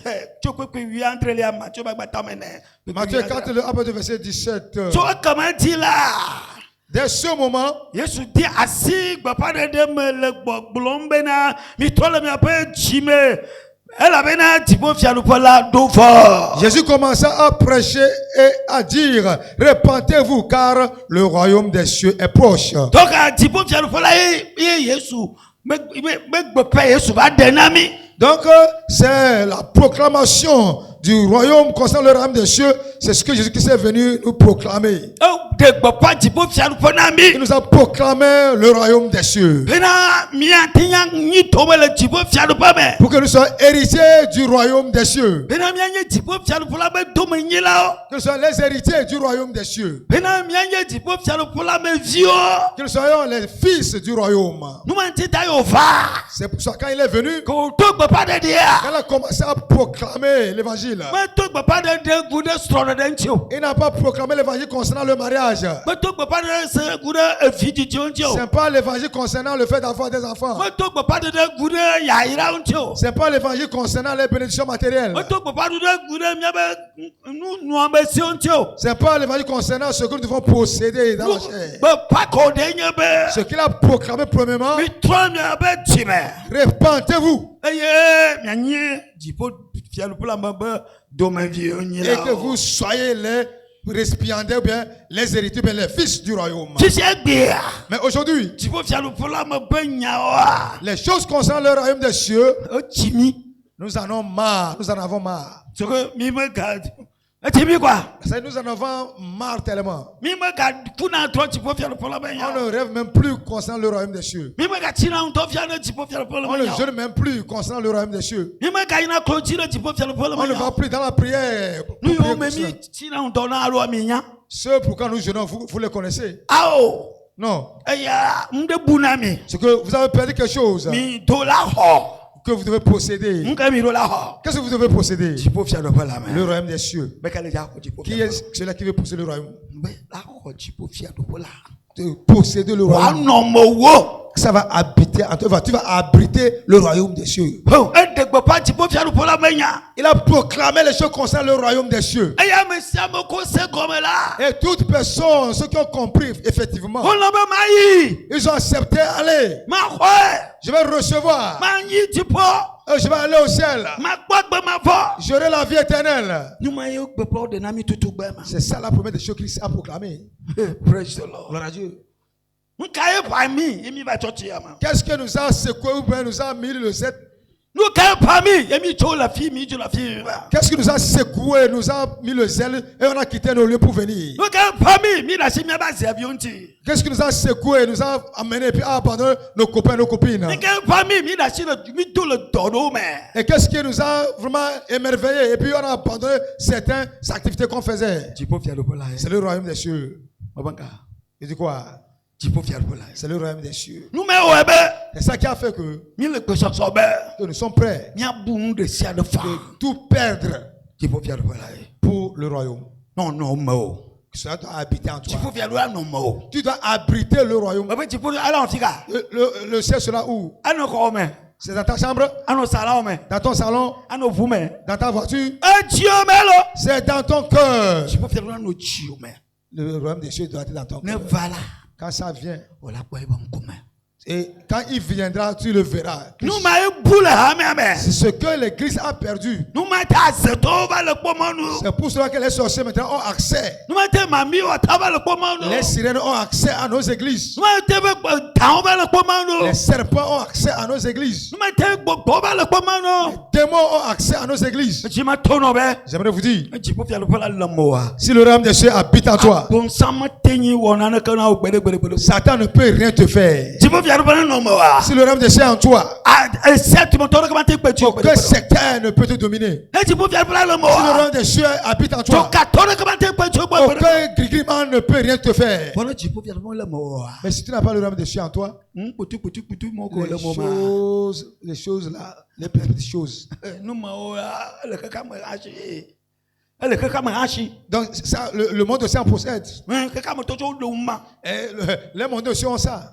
S4: Matthieu 4, le verset 17. Dès ce moment,
S3: Jésus
S4: commença à prêcher et à dire, répentez-vous car le royaume des cieux est proche. Donc, c'est la proclamation du royaume concernant le royaume des cieux. C'est ce que Jésus-Christ est venu nous proclamer. Il nous a proclamé le royaume des cieux. Pour que nous soyons héritiers du royaume des cieux. Que nous soyons les héritiers du royaume des cieux. Que nous soyons les fils du royaume. C'est pour ça quand il est venu, quand il a commencé à proclamer l'évangile, il n'a pas proclamé l'évangile concernant le mariage. C'est pas l'évangile concernant le fait d'avoir des enfants. C'est pas l'évangile concernant les bénédictions matérielles. C'est pas l'évangile concernant ce que nous devons posséder dans la chair. Ce qu'il a proclamé premièrement, répentez-vous et que vous soyez les récipiendaires ou bien les héritiers, bien les fils du royaume. Mais aujourd'hui, les choses concernant le royaume des cieux, nous en avons marre. Nous en avons marre. Nous en avons marre tellement. On ne rêve même plus concernant le royaume des cieux. On ne jeûne même plus concernant le royaume des cieux. On ne va plus dans la prière. Ce pourquoi nous jeûnons, vous le connaissez. Non. C'est que vous avez perdu quelque chose que vous devez posséder. Qu'est-ce que vous devez posséder? Le royaume des cieux. Qui est celui qui veut posséder le royaume? De posséder le royaume. Ça va habiter en toi. Tu vas abriter le royaume des cieux. Il a proclamé les choses concernant le royaume des cieux. Et toutes personnes, ceux qui ont compris, effectivement, ils ont accepté. Allez, je vais recevoir. Je vais aller au ciel. J'aurai la vie éternelle. C'est ça la première des choses qu'il a proclamé.
S3: Praise the Lord.
S4: Gloire à Dieu. Qu'est-ce que nous a secoué ou bien nous a mis le 7? Qu'est-ce qui nous a secoué, nous a mis le zèle et on a quitté nos lieux pour venir? Qu'est-ce qui nous a secoué, nous a amené et puis a abandonné nos copains, nos copines? Et qu'est-ce qui nous a vraiment émerveillé et puis on a abandonné certaines activités qu'on faisait? C'est le royaume des cieux. Il dit quoi? C'est le royaume des cieux. C'est ça qui a fait que nous sommes prêts de tout perdre pour le royaume. Ça doit habiter en toi. Tu dois abriter le royaume. Le ciel sera où? C'est dans ta chambre, dans ton salon, dans ta voiture. C'est dans ton cœur. Le royaume des cieux doit être dans ton cœur. Quand ça vient, et quand il viendra, tu le verras. C'est ce que l'église a perdu. C'est pour cela que les sorciers maintenant ont accès. Les sirènes ont accès à nos églises. Les serpents ont accès à nos églises. Les démons ont accès à nos églises. J'aimerais vous dire, si le royaume des cieux habite en toi, Satan ne peut rien te faire. Si le royaume des cieux est en toi, aucun secteur ne peut te dominer. Si le royaume des cieux habite en toi, aucun grigriman ne peut rien te faire. Mais si tu n'as pas le royaume des cieux en toi, les choses là, les petites choses. Donc ça, le monde aussi en possède. Et les mondes aussi ont ça.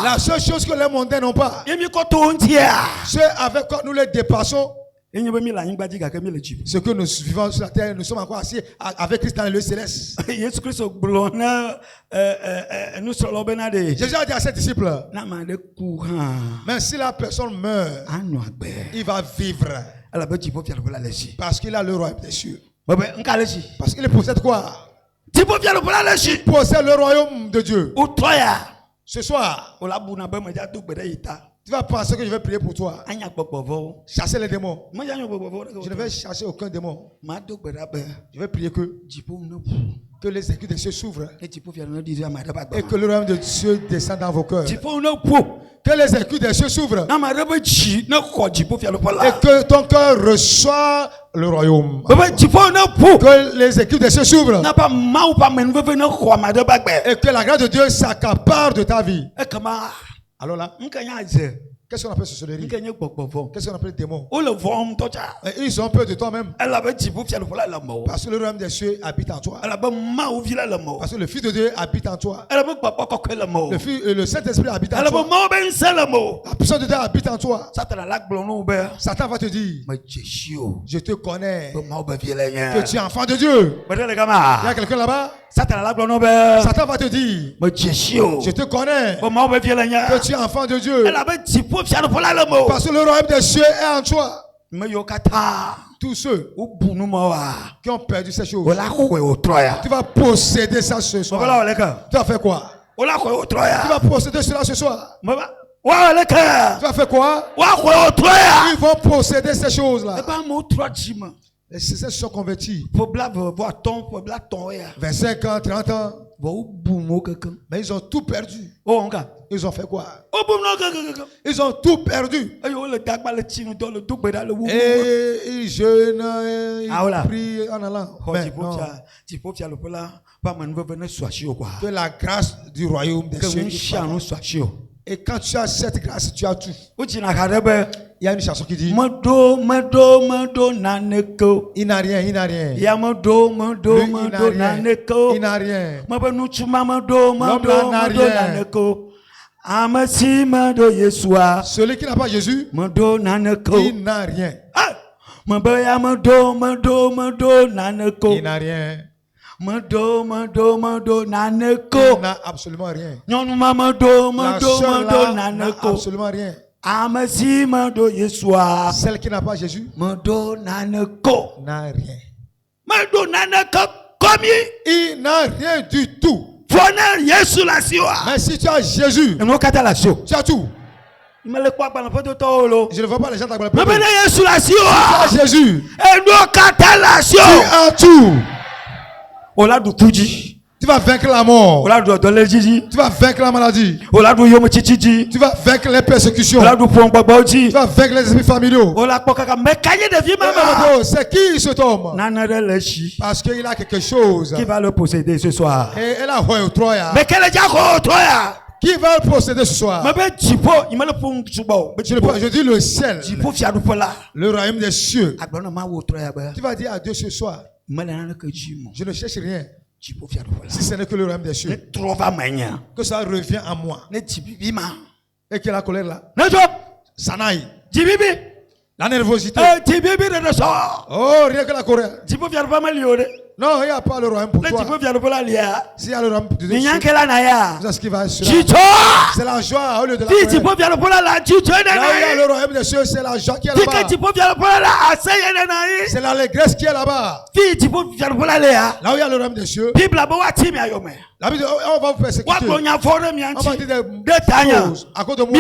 S4: La seule chose que les mondains n'ont pas, c'est avec quoi nous les dépassons. Ce que nous vivons sur la terre, nous sommes encore assis avec Christ dans le lieu céleste. Jésus a dit à ses disciples, mais si la personne meurt, il va vivre. Parce qu'il a le royaume des cieux. Parce qu'il possède quoi? Il possède le royaume de Dieu. Ce soir, Tu vas penser que je vais prier pour toi.
S3: Anya gbogbovo.
S4: Chasser les démons.
S3: Moi j'anya gbogbovo.
S4: Je ne vais chasser aucun démon.
S3: Ma do gberabe.
S4: Je vais prier que les écus des cieux s'ouvrent.
S3: Et tu peux faire le dire ma daba.
S4: Et que le royaume de Dieu descende dans vos cœurs.
S3: Tu peux no po.
S4: Que les écus des cieux s'ouvrent.
S3: Na ma rebe chi na ko tu peux faire le pala.
S4: Et que ton cœur reçoit le royaume.
S3: Baba tu peux no po.
S4: Que les écus des cieux s'ouvrent.
S3: Na pas ma ou pas men veve na ko ma daba gbe.
S4: Et que la grâce de Dieu s'accapare de ta vie.
S3: E kama.
S4: Alors là,
S3: Nkanya ze.
S4: qu'est-ce qu'on appelle sorcellerie?
S3: Nkanya gbogbovo.
S4: Qu'est-ce qu'on appelle démon?
S3: O le vom tocha.
S4: Et ils ont peur de toi-même.
S3: Elle avait tu peux faire le pala la mo.
S4: Parce que le royaume des cieux habite en toi.
S3: Elle avait ma ou vila la mo.
S4: Parce que le Fils de Dieu habite en toi.
S3: Elle avait papa ko la mo.
S4: Le Saint-Esprit habite en
S3: Elle avait
S4: toi.
S3: mo ben sala mo.
S4: La puissance de Dieu habite en toi.
S3: Satan la gblon no be.
S4: Satan va te dire,
S3: Ma jeshio.
S4: je te connais,
S3: Ma be viela nya.
S4: que tu es enfant de Dieu.
S3: Bade le
S4: Il y
S3: kama.
S4: a quelqu'un là-bas.
S3: Satan la gblon no be.
S4: Satan va te dire,
S3: Ma jeshio.
S4: je te connais,
S3: Ma be viela nya.
S4: que tu es enfant de Dieu.
S3: Elle avait tu peux faire le pala la mo.
S4: Parce que le royaume des cieux est en toi.
S3: Me yo kata.
S4: Tous ceux
S3: O bunu mo wa.
S4: qui ont perdu ces choses,
S3: Ola ko o troya.
S4: tu vas posséder ça ce
S3: Bala
S4: soir.
S3: wala ka.
S4: Tu vas faire quoi?
S3: Ola ko o
S4: Tu
S3: troya.
S4: vas posséder cela ce soir.
S3: Baba. Wa wala ka.
S4: Tu vas faire quoi?
S3: Wa ko o troya.
S4: Ils vont posséder ces choses-là.
S3: E ba mo troa chima.
S4: Et c'est ceux qui sont convertis.
S3: Faut bla voir ton, faut bla ton ya.
S4: 25 ans, 30 ans.
S3: Wo bumo quelqu'un.
S4: Mais ils ont tout perdu.
S3: Oh onka.
S4: Ils ont fait quoi?
S3: O bumo quelqu'un.
S4: Ils ont tout perdu.
S3: Ayo le dagba le chinu do le dugbe da le wu.
S4: Et ils jeûnent, ils
S3: Ah, voilà.
S4: prient en allant. Mais non.
S3: Tu peux faire le pala. Pas man veut venir soicher quoi.
S4: Que la grâce du royaume des
S3: Que
S4: cieux.
S3: un chien nous soicher.
S4: Et quand tu as cette grâce, tu as tout.
S3: O china karebe.
S4: Il y a une chanson qui dit,
S3: Mado naneko.
S4: il n'a rien, il n'a rien.
S3: Ya mado
S4: Lui, il n'a rien.
S3: naneko.
S4: Il n'a rien.
S3: Mabanu chuma mado
S4: L'homme là n'a rien.
S3: naneko. Amasi mado Yeshua.
S4: Celui qui n'a pas Jésus,
S3: Mado naneko.
S4: il n'a rien.
S3: Ah! Mabaya mado naneko.
S4: Il n'a rien.
S3: Mado
S4: Il
S3: naneko.
S4: n'a absolument rien.
S3: Nyɔnu ma do
S4: La sœur là n'a
S3: naneko.
S4: absolument rien.
S3: Ame si do Yeshua.
S4: Celle qui n'a pas Jésus
S3: Do naneko.
S4: n'a rien.
S3: Do naneko komi.
S4: Il n'a rien du tout.
S3: Fone Yesu la siwa.
S4: Mais si tu as Jésus,
S3: Ngo kata la sio.
S4: tu as tout.
S3: Mele kwa bana poto tolo.
S4: Je ne vois pas les gens dans le
S3: Mabele
S4: peuple.
S3: Yesu la
S4: Tu
S3: siwa.
S4: as Jésus.
S3: Ngo kata la sio.
S4: Tu as tout.
S3: Ola du kuji.
S4: Tu vas vaincre la mort.
S3: Ola du dolejiji.
S4: Tu vas vaincre la maladie.
S3: Ola du yomo chichiji.
S4: Tu vas vaincre les persécutions.
S3: Ola du pongboboji.
S4: Tu vas vaincre les esprits familiaux.
S3: Ola pokaka mekaye de vie mama.
S4: Oh, c'est qui cet homme?
S3: Nanare leshi.
S4: Parce qu'il a quelque chose.
S3: Qui va le posséder ce soir?
S4: Et elle a royaume Troya.
S3: Mais quel est le Troya?
S4: Qui va le posséder ce soir? Je dis le ciel. Le royaume des cieux. Tu vas dire à Dieu ce soir, je ne cherche rien. Si ce n'est que le royaume des cieux. Que ça revient à moi. Et que la colère là. Sanaï. La nervosité. Oh, rien que la colère. Non, il n'y a pas le royaume pour toi. S'il y a le royaume pour Dieu, c'est ce qui va se c'est la joie au lieu de la colère. Là où il y a le royaume des cieux, c'est la joie qui est là-bas. C'est l'allégresse qui est là-bas. Là où il y a le royaume des cieux, la Bible dit, on va vous persécuter. On va dire des choses à cause de moi.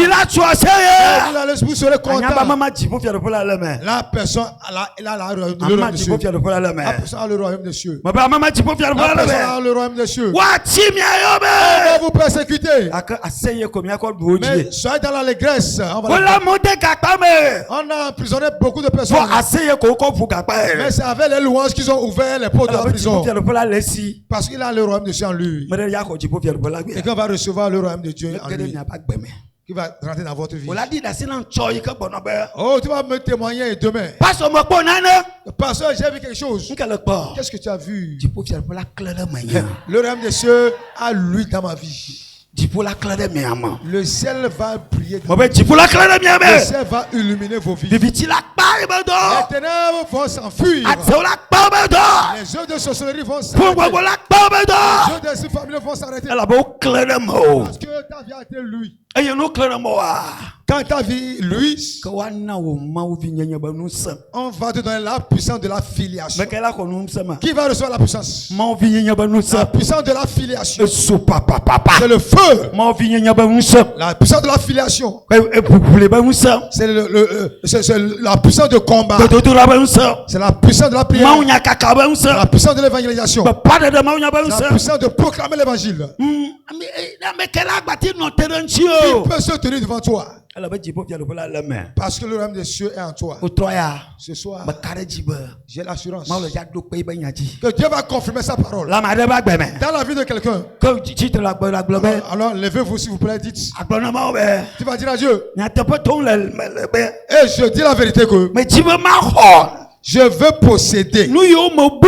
S4: Vous serez content. La personne, elle a le royaume des cieux. La personne a le royaume des cieux. La personne a le royaume des cieux. On va vous persécuter. Mais soyez dans l'allégresse. On a emprisonné beaucoup de personnes. Mais c'est avec les louanges qu'ils ont ouvert les portes de la prison. Parce qu'il a le royaume de Dieu en lui. Et qu'on va recevoir le royaume de Dieu en lui. Qui va rentrer dans votre vie. Oh, tu vas me témoigner demain. Pasteur, j'ai vu quelque chose. Qu'est-ce que tu as vu? Le royaume des cieux a lui dans ma vie. Le ciel va briller. Le ciel va illuminer vos vies. Les ténèbres vont s'enfuir. Les œuvres de sorcellerie vont s'arrêter. Les œuvres de ces familles vont s'arrêter. Parce que ta vie a été lui. Quand ta vie luise,
S3: que wana wo ma wo vi nyanya ba nu sam
S4: on va te donner la puissance de la filiation.
S3: mais kala ko nu sam
S4: Qui va recevoir la puissance?
S3: ma wo vi nyanya ba nu
S4: La
S3: sam
S4: puissance de la filiation.
S3: so papa
S4: C'est le feu.
S3: ma wo vi nyanya ba nu sam
S4: La puissance de la filiation.
S3: e pupule ba nu sam
S4: C'est c'est la puissance de combat.
S3: to to ba nu sam
S4: C'est la puissance de la prière.
S3: ma wo nya kaka ba nu sam
S4: La puissance de l'évangélisation.
S3: ba pada de ma wo nya ba nu
S4: La
S3: sam
S4: puissance de proclamer l'évangile.
S3: mais kala gbati no teranchi
S4: Il
S3: o
S4: peut se tenir devant toi.
S3: ala ba jibo fialo la la me
S4: Parce que le royaume des cieux est en toi.
S3: o troya
S4: Ce soir,
S3: ba kare jibo
S4: j'ai l'assurance
S3: ma wo ja do pe ba nyaji
S4: que Dieu va confirmer sa parole.
S3: la ma de ba gbe me
S4: Dans la vie de quelqu'un.
S3: ko titre la globe
S4: Alors, levez-vous s'il vous plaît, dites.
S3: agbona ma wo be
S4: Tu vas dire à Dieu.
S3: nya te pe ton le be
S4: Et je dis la vérité que
S3: mais jibo ma ho
S4: je veux posséder
S3: nu yo mo bu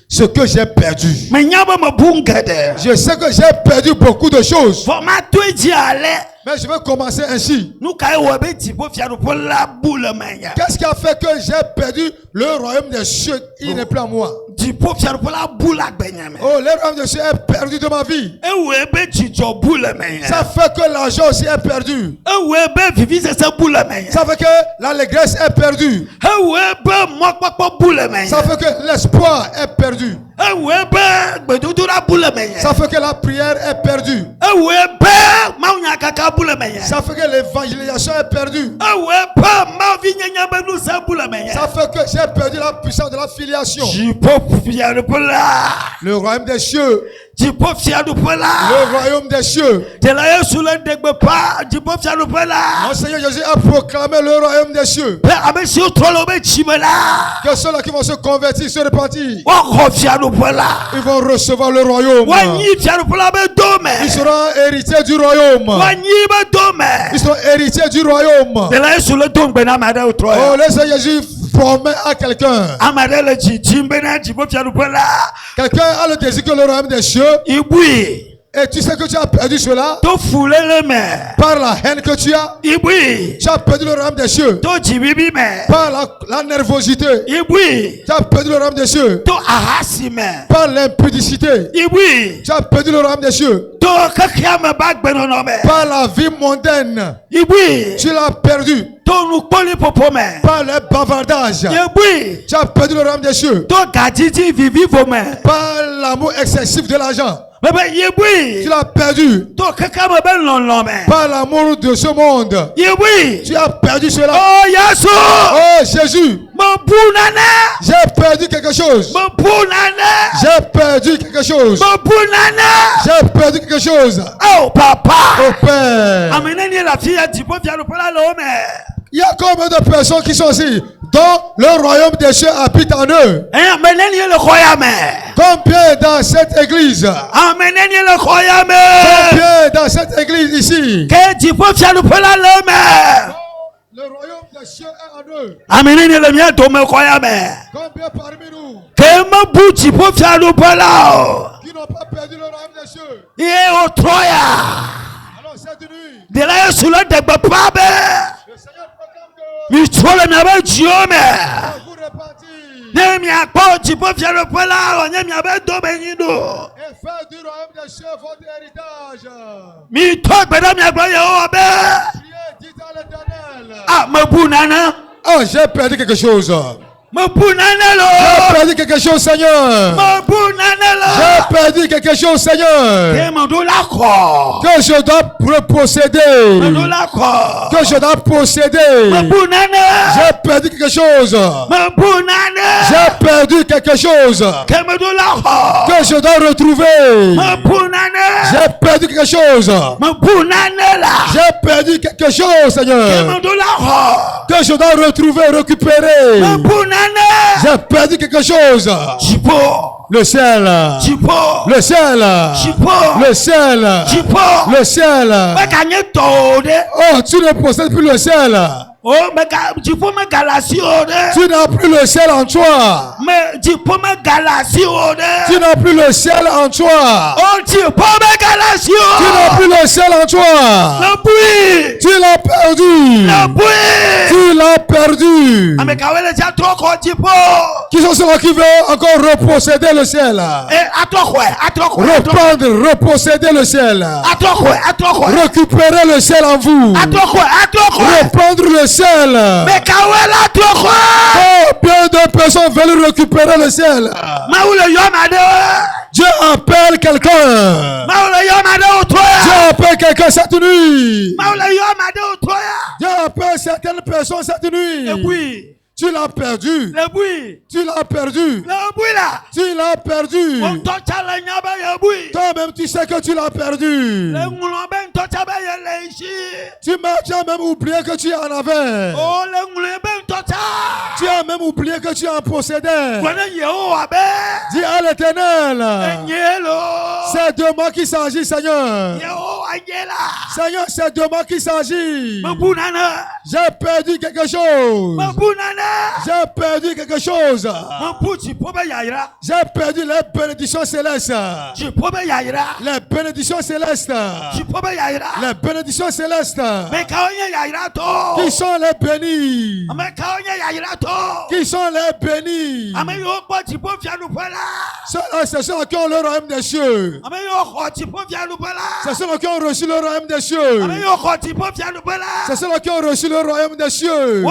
S4: ce que j'ai perdu.
S3: mais nya ba mo bu ngade
S4: Je sais que j'ai perdu beaucoup de choses.
S3: for ma to ji ale
S4: Mais je vais commencer ainsi.
S3: nu kai wo be jibo fialo la boule menya
S4: Qu'est-ce qui a fait que j'ai perdu le royaume des cieux? Il n'est plus à moi.
S3: jibo fialo la boule agbenya me
S4: Oh, le royaume des cieux est perdu de ma vie.
S3: e wo be jijo boule menya
S4: Ça fait que l'argent aussi est perdu.
S3: e wo be vivi se boule menya
S4: Ça fait que l'allégresse est perdue.
S3: e wo be mo papo boule menya
S4: Ça fait que l'espoir est perdu.
S3: e wo be gbedudura boule menya
S4: Ça fait que la prière est perdue.
S3: e wo be ma nya kaka boule menya
S4: Ça fait que l'évangélisation est perdue.
S3: e wo be ma vi nyanya be nu sa boule menya
S4: Ça fait que j'ai perdu la puissance de la filiation.
S3: jibo fialo la
S4: Le royaume des cieux.
S3: jibo fialo la
S4: Le royaume des cieux.
S3: de la yesu le degbe pa jibo fialo la
S4: Mon Seigneur Jésus a proclamé le royaume des cieux.
S3: pe amesi o trolo be chimela
S4: Que ceux-là qui vont se convertir, se repentir,
S3: wa ko fialo la
S4: ils vont recevoir le royaume.
S3: wa nyi fialo la be dome
S4: Ils seront héritiers du royaume.
S3: wa nyi be dome
S4: Ils seront héritiers du royaume.
S3: de la yesu le dongbe na ma de o
S4: Oh,
S3: troya
S4: le Seigneur Jésus promet à quelqu'un.
S3: amade le jimbe na jibo fialo la
S4: Quelqu'un a le désir que le royaume des cieux.
S3: ibui
S4: Et tu sais que tu as perdu cela
S3: to fulele me
S4: par la haine que tu as.
S3: ibui
S4: Tu as perdu le royaume des cieux
S3: to jibibi me
S4: par la nervosité.
S3: ibui
S4: Tu as perdu le royaume des cieux
S3: to ahasi me
S4: par l'impudicité.
S3: ibui
S4: Tu as perdu le royaume des cieux
S3: to kakia me bagbe no me
S4: par la vie mondaine.
S3: ibui
S4: Tu l'as perdu
S3: to nukpoli popo me
S4: par les bavardages.
S3: ibui
S4: Tu as perdu le royaume des cieux
S3: to gajiji vivivo me
S4: par l'amour excessif de l'argent.
S3: bebe yibui
S4: Tu l'as perdu
S3: to kaka me be lonlon me
S4: par l'amour de ce monde.
S3: yibui
S4: Tu as perdu cela.
S3: oh yesu
S4: Oh Jésus,
S3: mo bunana
S4: j'ai perdu quelque chose.
S3: mo bunana
S4: J'ai perdu quelque chose.
S3: mo bunana
S4: J'ai perdu quelque chose.
S3: oh papa
S4: Oh Père,
S3: amene ni la fille jibo fialo la lo me
S4: il y a combien de personnes qui sont ici dont le royaume des cieux habite en eux?
S3: amene ni le khoya me
S4: Combien dans cette église?
S3: amene ni le khoya me
S4: Combien dans cette église ici?
S3: ke jibo fialo la lo me
S4: Le royaume des cieux est en eux.
S3: amene ni le mia do me khoya me
S4: Combien parmi nous
S3: ke ma bu jibo fialo la
S4: qui n'ont pas perdu le royaume des cieux?
S3: e o troya
S4: Alors cette nuit,
S3: de la yesu le degbe pa be
S4: le Seigneur proclame que
S3: mi trole mi abe jiome
S4: vous repentir
S3: ne mi akpo jibo fialo la o ne mi abe do me yido
S4: et faire du royaume des cieux votre héritage.
S3: mi to gbeda mi agbo ye o be
S4: Priez, dites à l'Éternel.
S3: ah me bu nana
S4: Oh, j'ai perdu quelque chose.
S3: me bu nana lo
S4: J'ai perdu quelque chose, Seigneur.
S3: me bu nana lo
S4: J'ai perdu quelque chose, Seigneur.
S3: ke mo do la ko
S4: Que je dois
S3: me do
S4: posséder.
S3: la ko
S4: Que je dois posséder.
S3: me bu nana
S4: J'ai perdu quelque chose.
S3: me bu nana
S4: J'ai perdu quelque chose.
S3: ke me do la ko
S4: Que je dois retrouver.
S3: me bu nana
S4: J'ai perdu quelque chose.
S3: me bu nana la
S4: J'ai perdu quelque chose,
S3: ke me
S4: Seigneur.
S3: do la ko
S4: Que je dois retrouver, récupérer.
S3: me bu nana
S4: J'ai perdu quelque chose.
S3: jibo
S4: Le ciel.
S3: jibo
S4: Le ciel.
S3: jibo
S4: Le ciel.
S3: jibo
S4: Le ciel.
S3: me ka nye to de
S4: Oh, tu ne possèdes plus le ciel.
S3: o me ka jibo me galasi o de
S4: Tu n'as plus le ciel en toi.
S3: me jibo me galasi o de
S4: Tu n'as plus le ciel en toi.
S3: o jibo me galasi o
S4: Tu n'as plus le ciel en toi.
S3: le bruit
S4: Tu l'as perdu.
S3: le bruit
S4: Tu l'as perdus.
S3: Amekawele ja troko jipo.
S4: Qui sont ceux-là qui veulent encore reposséder le ciel? Reprendre, reposséder le ciel. Récupérer le ciel en vous. Reprendre le ciel. Combien de personnes veulent récupérer le ciel? Dieu appelle quelqu'un. Dieu appelle quelqu'un cette nuit. Dieu appelle certaines personnes cette nuit. Tu l'as perdu. Tu l'as perdu. Tu l'as perdu. Toi-même, tu sais que tu l'as perdu. Tu as même oublié que tu en avais. Tu as même oublié que tu en possédais. Dis à l'Éternel, c'est de moi qu'il s'agit, Seigneur. Seigneur, c'est de moi qu'il s'agit. J'ai perdu quelque chose. J'ai perdu quelque chose. J'ai perdu les bénédictions célestes. Les bénédictions célestes. Les bénédictions célestes. Qui sont les bénis? Qui sont les bénis? C'est ceux qui ont le royaume des cieux. C'est ceux qui ont reçu le royaume des cieux. C'est ceux qui ont reçu le royaume des cieux.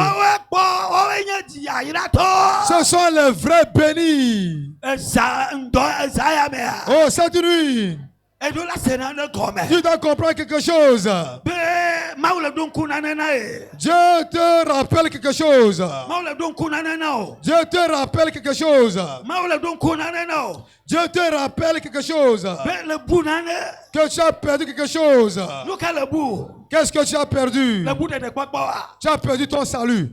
S4: Ce sont les vrais bénis. Oh, cette nuit, tu dois comprendre quelque chose. Dieu te rappelle quelque chose. Dieu te rappelle quelque chose. Dieu te rappelle quelque chose. Que tu as perdu quelque chose. Qu'est-ce que tu as perdu? Tu as perdu ton salut.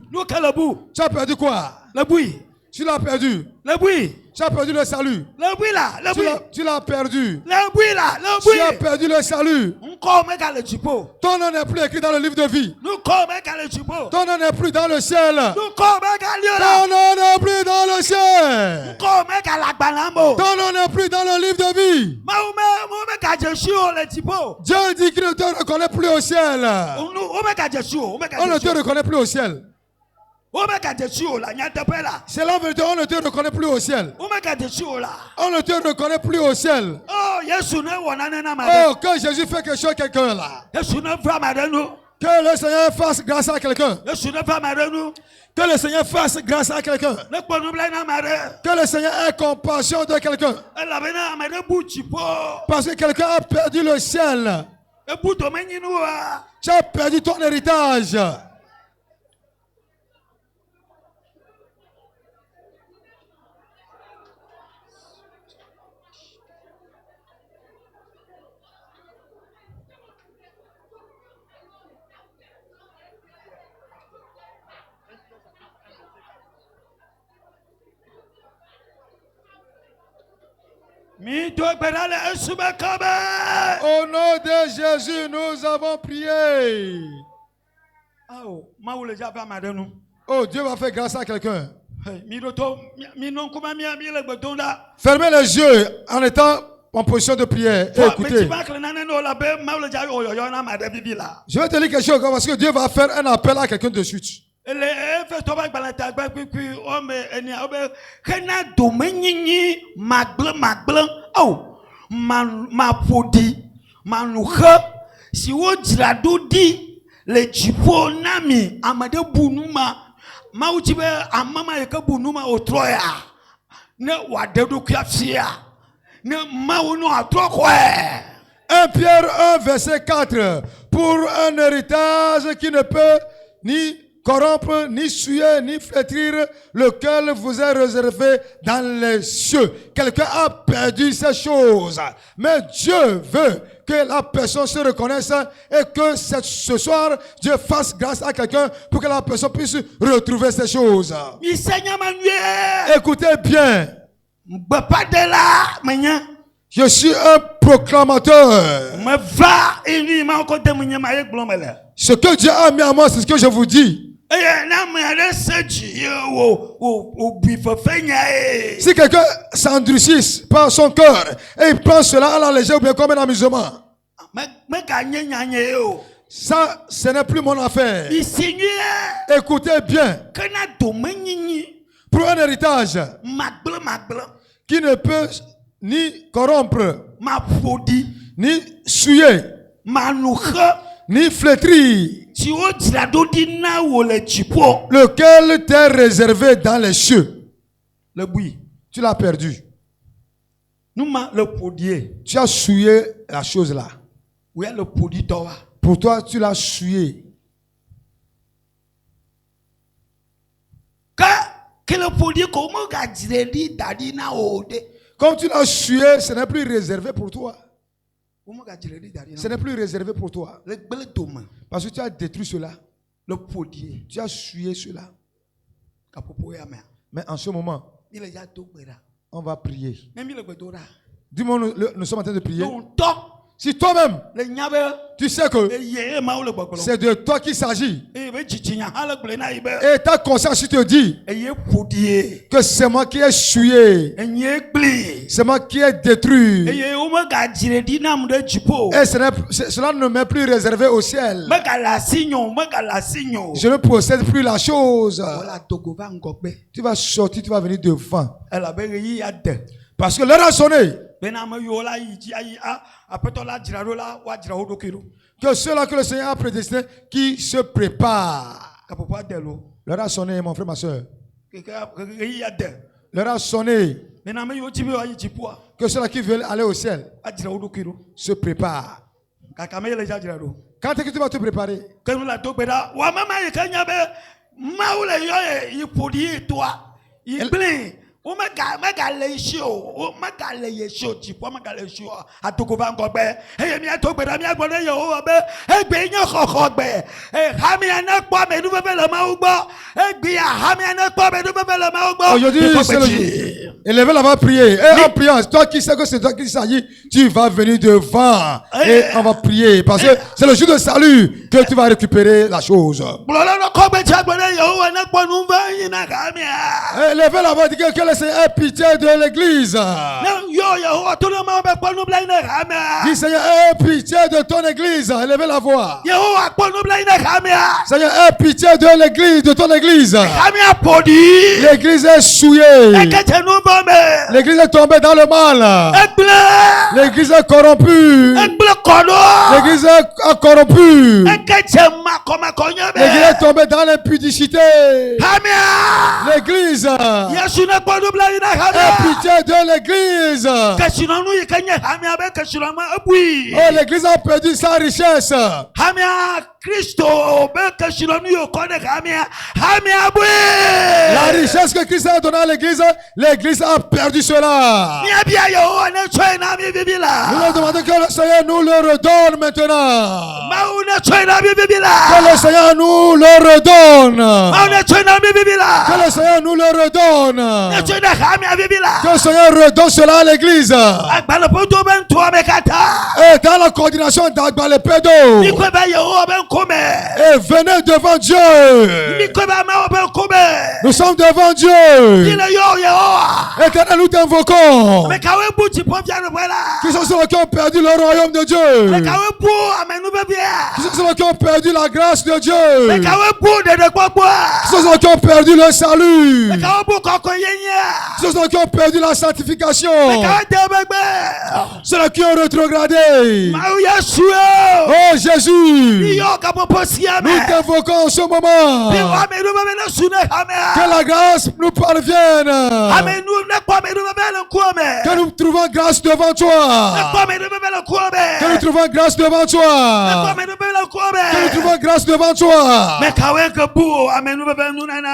S4: Tu as perdu quoi? Tu l'as perdu. Tu as perdu le salut. Tu l'as perdu. Tu as perdu le salut. Ton nom n'est plus écrit dans le livre de vie. Ton nom n'est plus dans le ciel. Ton nom n'est plus dans le ciel. Ton nom n'est plus dans le livre de vie. Dieu dit qu'il ne te reconnaît plus au ciel. On ne te reconnaît plus au ciel. C'est la vérité, on ne te reconnaît plus au ciel. On ne te reconnaît plus au ciel. Oh, quand Jésus fait quelque chose à quelqu'un là. Que le Seigneur fasse grâce à quelqu'un. Que le Seigneur fasse grâce à quelqu'un. Que le Seigneur ait compassion de quelqu'un. Parce que quelqu'un a perdu le ciel. Tu as perdu ton héritage. Au nom de Jésus, nous avons prié. Oh, Dieu va faire grâce à quelqu'un. Fermez les yeux en étant en position de prière et écoutez. Je vais te dire quelque chose parce que Dieu va faire un appel à quelqu'un de suite. Un Pierre 1 verset 4. Pour un héritage qui ne peut ni corrompre, ni souiller, ni flétrir, lequel vous est réservé dans les cieux. Quelqu'un a perdu ces choses. Mais Dieu veut que la personne se reconnaisse et que ce soir, Dieu fasse grâce à quelqu'un pour que la personne puisse retrouver ces choses. Écoutez bien. Je suis un proclamateur. Ce que Dieu a mis à moi, c'est ce que je vous dis. Si quelqu'un s'endurcisse par son cœur et il prend cela à la légère ou bien comme un amusement, Ça, ce n'est plus mon affaire.
S3: Isigné.
S4: Écoutez bien.
S3: Kana domenyi.
S4: Pour un héritage
S3: Magle.
S4: qui ne peut ni corrompre,
S3: Ma fodi.
S4: ni souiller,
S3: Manouche.
S4: ni flétrir,
S3: Si o dirado di na wo le jipo.
S4: lequel t'est réservé dans les cieux.
S3: Le bui.
S4: Tu l'as perdu.
S3: Nous ma le podier.
S4: Tu as souillé la chose là.
S3: Oui, le podi towa.
S4: Pour toi, tu l'as souillé.
S3: Que le podi comment gadiri dadi na ode.
S4: Comme tu l'as souillé, ce n'est plus réservé pour toi.
S3: Comment gadiri dadi na.
S4: Ce n'est plus réservé pour toi.
S3: Le bel doma.
S4: Parce que tu as détruit cela.
S3: Le podier.
S4: Tu as souillé cela.
S3: Kapopo ya me.
S4: Mais en ce moment,
S3: Il est ya to gbera.
S4: on va prier.
S3: Même il le bedora.
S4: Dis-moi, nous sommes en train de prier.
S3: Donc top.
S4: Si toi-même,
S3: Le nyabe.
S4: tu sais que
S3: Ye ma le bakolo.
S4: c'est de toi qu'il s'agit,
S3: E be chichinya hala gbena ibe.
S4: et ta conscience te dit
S3: E ye podier.
S4: que c'est moi qui ai souillé,
S3: E ye gli.
S4: c'est moi qui ai détruit,
S3: E ye o ma gadiri di na mu de jipo.
S4: et cela ne m'est plus réservé au ciel.
S3: Magala signon.
S4: Je ne possède plus la chose.
S3: Voilà togo va ngokbe.
S4: Tu vas sortir, tu vas venir devant.
S3: Elle avait yi ade.
S4: Parce que l'heure a sonné.
S3: Benama yola yiji ayi apetola jirarola wa jirawo dokiro.
S4: Que ceux-là que le Seigneur a prédestinés, qui se préparent.
S3: Kapopo adelo.
S4: L'heure a sonné, mon frère, ma soeur.
S3: Ke yi ade.
S4: L'heure a sonné.
S3: Benama yo jibe wa yi jipua.
S4: Que ceux-là qui veulent aller au ciel
S3: Wa jirawo dokiro.
S4: se préparent.
S3: Kakame le jiraro.
S4: Quand est-ce que tu vas te préparer?
S3: Kenu la dogbeda wa mama yi kanya be maule yo yi podi toi. Yi blin. O mega le show. O mega le show jipua mega le show. Atoko va ngogbe. E mi atogbeda mi agbon ye o be. E gbe yan kokogbe. E ha mi ana po me du bebe le ma ugbo. E gbe ya ha mi ana po me du bebe le ma ugbo.
S4: Aujourd'hui, c'est le jour. Élevez là-bas, prier. Et en priant, toi qui sais que c'est toi qui s'agit, tu vas venir devant. Et on va prier. Parce que c'est le jour de salut que tu vas récupérer la chose. Élevez là-bas, dis que le Seigneur ait pitié de l'église. Dis Seigneur, aie pitié de ton église. Élevez la voix. Seigneur, aie pitié de l'église, de ton église. L'église est souillée. L'église est tombée dans le mal. L'église est corrompue. L'église est corrompue. L'église est tombée dans l'impudicité. L'église. Aie pitié de l'église. Oh, l'église a perdu sa richesse. La richesse que Christ a donnée à l'église, l'église a perdu cela. Nous leur demandons que le Seigneur nous le redonne maintenant. Que le Seigneur nous le redonne. Que le Seigneur nous le redonne. Que le Seigneur redonne cela à l'église. Et dans la coordination d'Agbalepedo. Et venez devant Dieu. Nous sommes devant Dieu. Éternel, nous t'invoquons. Qui sont ceux qui ont perdu le royaume de Dieu? Qui sont ceux qui ont perdu la grâce de Dieu? Qui sont ceux qui ont perdu le salut? Qui sont ceux qui ont perdu la sanctification? Ceux qui ont rétrogradé. Oh Jésus, nous t'invoquons en ce moment. Que la grâce nous parvienne. Que nous trouvons grâce devant toi. Que nous trouvons grâce devant toi. Que nous trouvons grâce devant toi.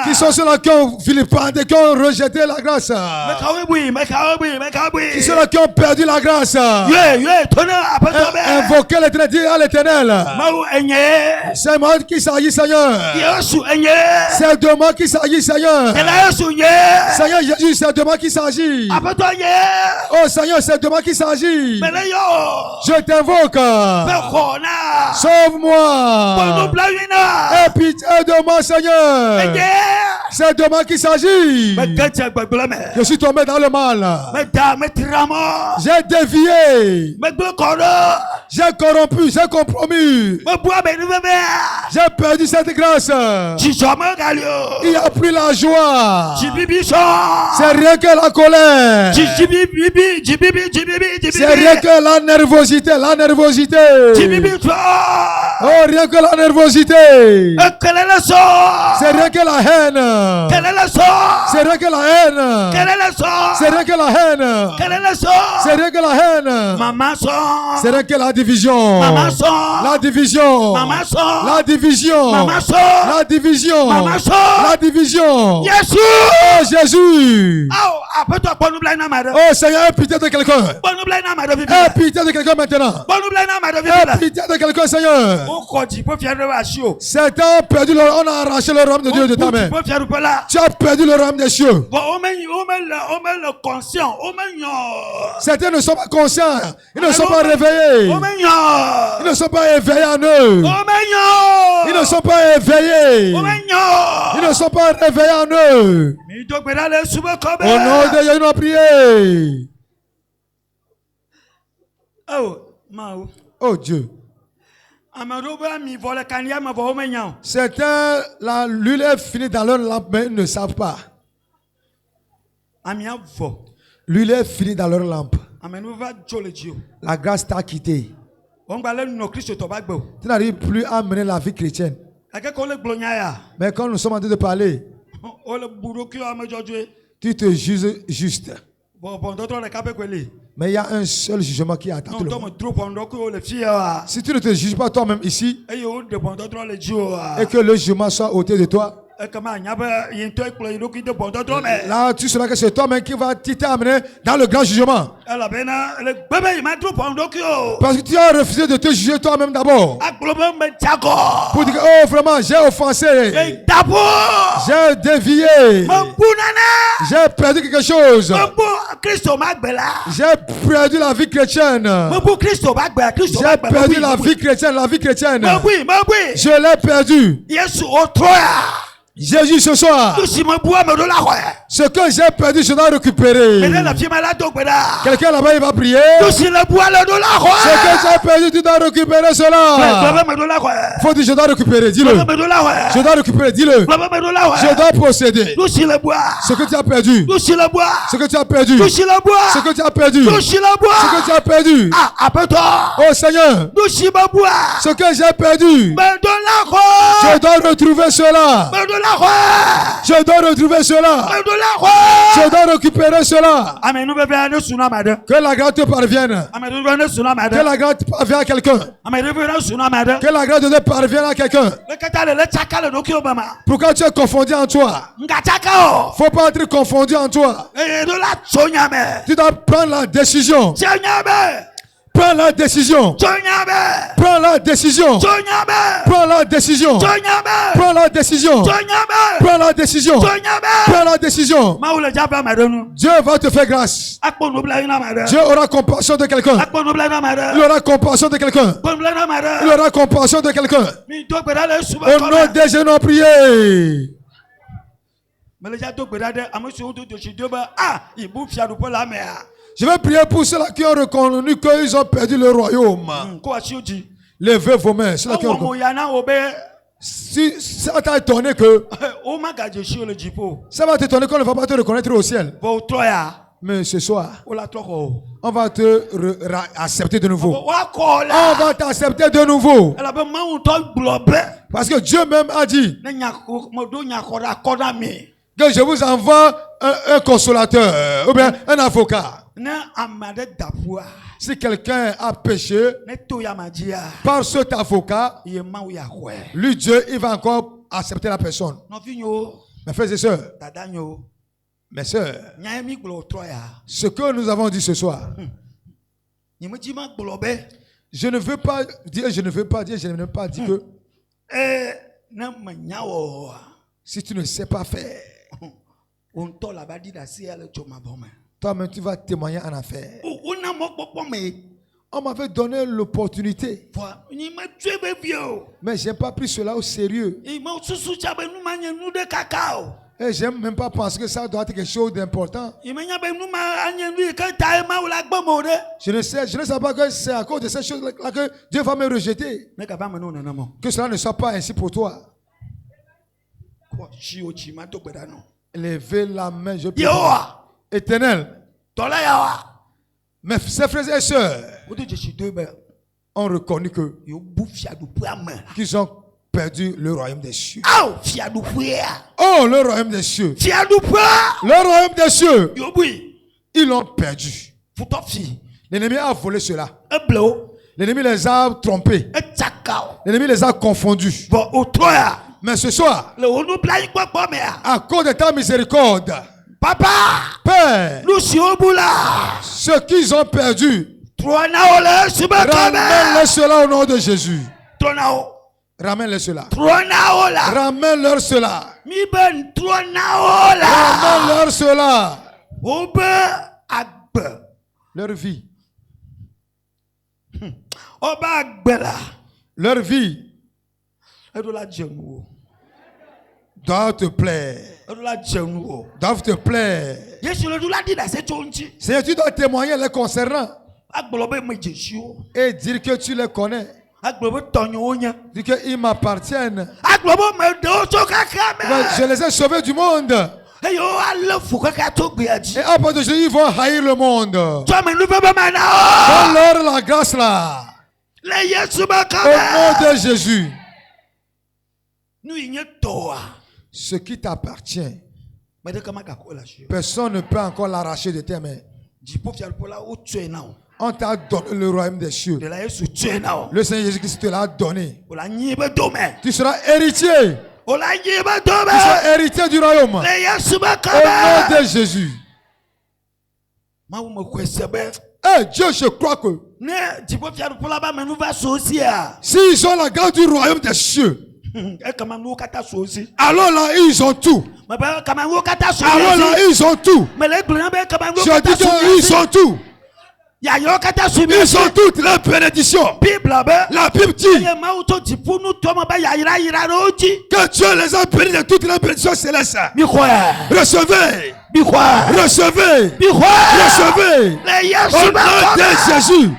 S4: Qui sont ceux-là qui ont vilipendé, qui ont rejeté la grâce? Qui sont ceux-là qui ont perdu la grâce? Invoquez l'éternel, à l'éternel. C'est moi qui s'agit, Seigneur. C'est de moi qui s'agit, Seigneur. Seigneur Jésus, c'est de moi qui s'agit. Oh Seigneur, c'est de moi qui s'agit. Je t'invoque. Sauve-moi. Aie pitié de moi, Seigneur. C'est de moi qu'il s'agit. Je suis tombé dans le mal. J'ai dévié. J'ai corrompu, j'ai compromis. J'ai perdu cette grâce. Il n'y a plus la joie. C'est rien que la colère. C'est rien que la nervosité, la nervosité. Oh, rien que la nervosité. C'est rien que la haine. C'est rien que la haine. C'est rien que la haine. C'est rien que la haine. C'est rien que la division. La division. La division. La division. La division. Oh Jésus. Oh Seigneur, aie pitié de quelqu'un. Aie pitié de quelqu'un maintenant. Aie pitié de quelqu'un, Seigneur. Certains ont perdu leur, on a arraché le royaume de Dieu de ta main. Tu as perdu le royaume des cieux. Certains ne sont pas conscients. Ils ne sont pas réveillés. Ils ne sont pas éveillés en eux. Ils ne sont pas éveillés. Ils ne sont pas réveillés en eux. Au nom de Dieu, nous avons prié. Oh Dieu. Certains, l'huile est finie dans leur lampe, mais ils ne savent pas. L'huile est finie dans leur lampe. La grâce t'a quitté. Tu n'arrives plus à mener la vie chrétienne. Mais quand nous sommes en train de parler, tu te juges juste. Mais il y a un seul jugement qui attend tout le monde. Si tu ne te juges pas toi-même ici, et que le jugement soit ôté de toi, là, tu sauras que c'est toi-même qui va t'amener dans le grand jugement. Parce que tu as refusé de te juger toi-même d'abord. Pour dire que, oh vraiment, j'ai offensé. J'ai dévié. J'ai perdu quelque chose. J'ai perdu la vie chrétienne. J'ai perdu la vie chrétienne, la vie chrétienne. Je l'ai perdu. Jésus, ce soir, ce que j'ai perdu, je dois récupérer. Quelqu'un là-bas, il va prier. Ce que j'ai perdu, tu dois récupérer cela. Faut dire, je dois récupérer, dis-le. Je dois récupérer, dis-le. Je dois posséder. Ce que tu as perdu. Ce que tu as perdu. Ce que tu as perdu. Ce que tu as perdu. Oh Seigneur, ce que j'ai perdu, je dois retrouver cela. Je dois retrouver cela. Je dois récupérer cela. Que la grâce te parvienne. Que la grâce parvienne à quelqu'un. Que la grâce de Dieu parvienne à quelqu'un. Pourquoi tu es confondu en toi? Faut pas être confondu en toi. Tu dois prendre la décision. Prends la décision. Prends la décision. Prends la décision. Prends la décision. Prends la décision. Prends la décision. Dieu va te faire grâce. Dieu aura compassion de quelqu'un. Il aura compassion de quelqu'un. Il aura compassion de quelqu'un. Au nom de Jésus, nous prions. Je vais prier pour ceux-là qui ont reconnu qu'ils ont perdu le royaume. Levez vos mains. Ceux-là qui ont reconnu. Si ça t'a étonné que ça va t'étonner qu'on ne va pas te reconnaître au ciel. Mais ce soir, on va te accepter de nouveau. On va t'accepter de nouveau. Parce que Dieu même a dit que je vous envoie un consolateur ou bien un avocat. Si quelqu'un a péché par cet avocat, lui Dieu, il va encore accepter la personne. Mes frères et sœurs, mes sœurs, ce que nous avons dit ce soir, je ne veux pas dire, je ne veux pas dire que si tu ne sais pas faire, toi-même tu vas témoigner en affaire. On m'avait donné l'opportunité, mais je n'ai pas pris cela au sérieux. Et j'aime même pas penser que ça doit être quelque chose d'important.
S3: Il m'a dit nous ma anyenui quand t'as ma ou la gbomo de.
S4: Je ne sais pas que c'est à cause de ces choses-là que Dieu va me rejeter.
S3: Mais kaba manu na namo.
S4: Que cela ne soit pas ainsi pour toi.
S3: Quoi chi o chi ma to gbeda no.
S4: Levez la main, je prie.
S3: Yehowa.
S4: Éternel,
S3: Tola yawa.
S4: mes frères et sœurs
S3: O de jeshi do be.
S4: ont reconnu que
S3: Yo bu fiadu pu ama.
S4: qu'ils ont perdu le royaume des cieux.
S3: Au fiadu pu ya.
S4: Oh, le royaume des cieux.
S3: Fiadu pu.
S4: Le royaume des cieux,
S3: Yo bui.
S4: ils l'ont perdu.
S3: Futo fi.
S4: L'ennemi a volé cela.
S3: Eblo.
S4: L'ennemi les a trompés.
S3: Etakao.
S4: L'ennemi les a confondus.
S3: Bon o toya.
S4: Mais ce soir,
S3: Le onu blai gbogbo me a.
S4: à cause de ta miséricorde,
S3: Papa.
S4: Père,
S3: Nous si obula.
S4: ce qu'ils ont perdu,
S3: Trona ole subakame.
S4: ramène-leur cela au nom de Jésus.
S3: Trona o.
S4: Ramène-leur cela.
S3: Trona ola.
S4: Ramène-leur cela.
S3: Mi ben trona ola.
S4: Ramène-leur cela.
S3: Obe agbe.
S4: Leur vie.
S3: Oba agbe la.
S4: Leur vie
S3: Edola jẹun o.
S4: doit te plaire.
S3: Edola jẹun o.
S4: Doivent te plaire.
S3: Yesu le dula di da se tó ń jí.
S4: Seigneur, tu dois témoigner les concernant
S3: Agbọ̀lọ́bẹ̀ mi jèṣu o.
S4: et dire que tu les connais.
S3: Agbọ̀lọ́bẹ̀ tọ̀yìn o yẹn.
S4: Dire qu'ils m'appartiennent.
S3: Agbọ̀lọ́bẹ̀ mi dé o tó kàkà mẹ́.
S4: Je les ai sauvés du monde.
S3: Eyi o alẹ́ fún kàkà tó gbé ẹjì.
S4: Et à partir de Jésus, ils vont haïr le monde.
S3: Tọ́mi ní fẹ́ bẹ́ẹ̀ máa ná o.
S4: Donne-leur la grâce là.
S3: Lẹ Yesu bá kọ́
S4: Au
S3: mẹ́.
S4: nom de Jésus.
S3: Nu ìyẹn tọ̀ wa.
S4: Ce qui t'appartient,
S3: Mẹ́tẹ́ kọ́ máa kà kó la ṣe.
S4: personne ne peut encore l'arracher de tes mains.
S3: Jìbò fi àlùkò la o tó ẹ̀ náà o.
S4: On t'a donné le royaume des cieux.
S3: De la Yesu tó ẹ̀ náà o.
S4: Le Seigneur Jésus-Christ te l'a donné.
S3: O la yín bẹ́ tó mẹ́.
S4: Tu seras héritier.
S3: O la yín bẹ́ tó
S4: Tu seras
S3: mẹ́.
S4: héritier du royaume.
S3: Lẹ Yesu bá kọ́
S4: Au nom
S3: mẹ́.
S4: de Jésus.
S3: Máa wọ́n mọ̀ kó ẹsẹ̀ bẹ́ẹ̀.
S4: Eh Dieu, je crois que
S3: Ne jìbò fi àlùkò la bá mẹ́nu bá so sí à.
S4: s'ils ont la grâce du royaume des cieux,
S3: Ẹ kàn máa ń wo kátà so sí.
S4: alors là, ils ont tout.
S3: Mẹ bẹ kàn máa ń wo kátà so
S4: Alors là,
S3: sí.
S4: ils ont tout.
S3: Mẹlẹ gbìyànjú bẹ kàn máa ń wo
S4: Je
S3: kátà
S4: dis
S3: so
S4: qu'ils ont tout.
S3: Yàyọ kátà so
S4: Ils ont toutes les bénédictions.
S3: Bíbélì bẹ.
S4: La Bible dit
S3: Ẹyẹ máa ń tó ti fúnú tọmọ bá yàyíra yìra ló jí.
S4: que Dieu les a bénis de toutes les bénédictions célestes.
S3: Mi kọ́ ẹ̀.
S4: Recevez,
S3: Mi kọ́ ẹ̀.
S4: recevez,
S3: Mi kọ́ ẹ̀.
S4: recevez.
S3: Lẹ
S4: Au
S3: Yesu bá
S4: nom
S3: kọ́
S4: de
S3: mẹ́.
S4: Jésus,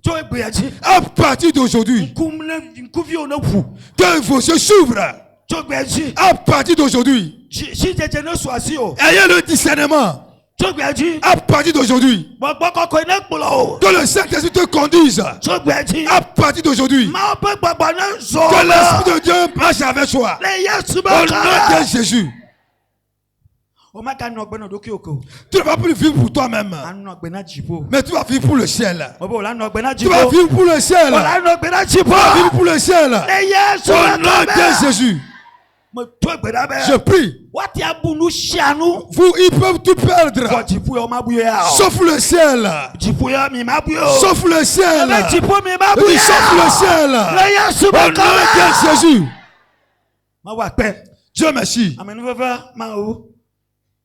S3: Tó gbìyànjú.
S4: à partir d'aujourd'hui,
S3: Nkúfi ò ní kù.
S4: que vos yeux s'ouvrent.
S3: Tó gbìyànjú.
S4: À partir d'aujourd'hui,
S3: Sí jẹjẹ ní sùn àṣì o.
S4: ayez le discernement.
S3: Tó gbìyànjú.
S4: À partir d'aujourd'hui,
S3: Gbọ̀gbọ́ kọ̀kọ́ iná gbòòrò o.
S4: que le Saint-Esprit te conduise.
S3: Tó gbìyànjú.
S4: À partir d'aujourd'hui,
S3: Máa bẹ gbọ̀gbọ̀ náà
S4: que
S3: sọ̀rọ̀.
S4: l'Esprit de Dieu marche avec toi.
S3: Lẹ Yesu bá
S4: Au
S3: kọ́
S4: nom
S3: mẹ́.
S4: de Jésus.
S3: O ma ka nọ ọgbẹ náà dókè òkò.
S4: Tu ne vas plus vivre pour toi-même,
S3: À nọ ọgbẹ náà jìbò.
S4: mais tu vas vivre pour le ciel.
S3: Mo bọ̀ ọ̀la nọ ọgbẹ náà
S4: Tu vas
S3: jìbò.
S4: vivre pour le ciel.
S3: Ọ̀la nọ ọgbẹ náà
S4: Tu vas
S3: jìbò.
S4: vivre pour le ciel.
S3: Lẹ Yesu
S4: Au
S3: bá
S4: nom
S3: kọ́
S4: de
S3: mẹ́.
S4: Jésus,
S3: Mo tó ọgbẹ náà
S4: je
S3: bẹ́ẹ̀.
S4: prie.
S3: Wọ́n ti abunu ṣàánú.
S4: Ils peuvent tout
S3: Fọ
S4: perdre,
S3: jìbò yẹ ọmọ abúyẹ yà o.
S4: sauf le ciel.
S3: Jìbò yẹ mi má búyẹ o.
S4: Sauf le ciel.
S3: Ẹbẹ jìbò mi má
S4: Oui,
S3: búyẹ.
S4: sauf le ciel.
S3: Lẹ Yesu
S4: Au
S3: bá
S4: nom
S3: kọ́ mẹ́.
S4: de Jésus.
S3: Mo wà pẹ́.
S4: Dieu merci.
S3: Àmẹnufẹ́fẹ́ máa o.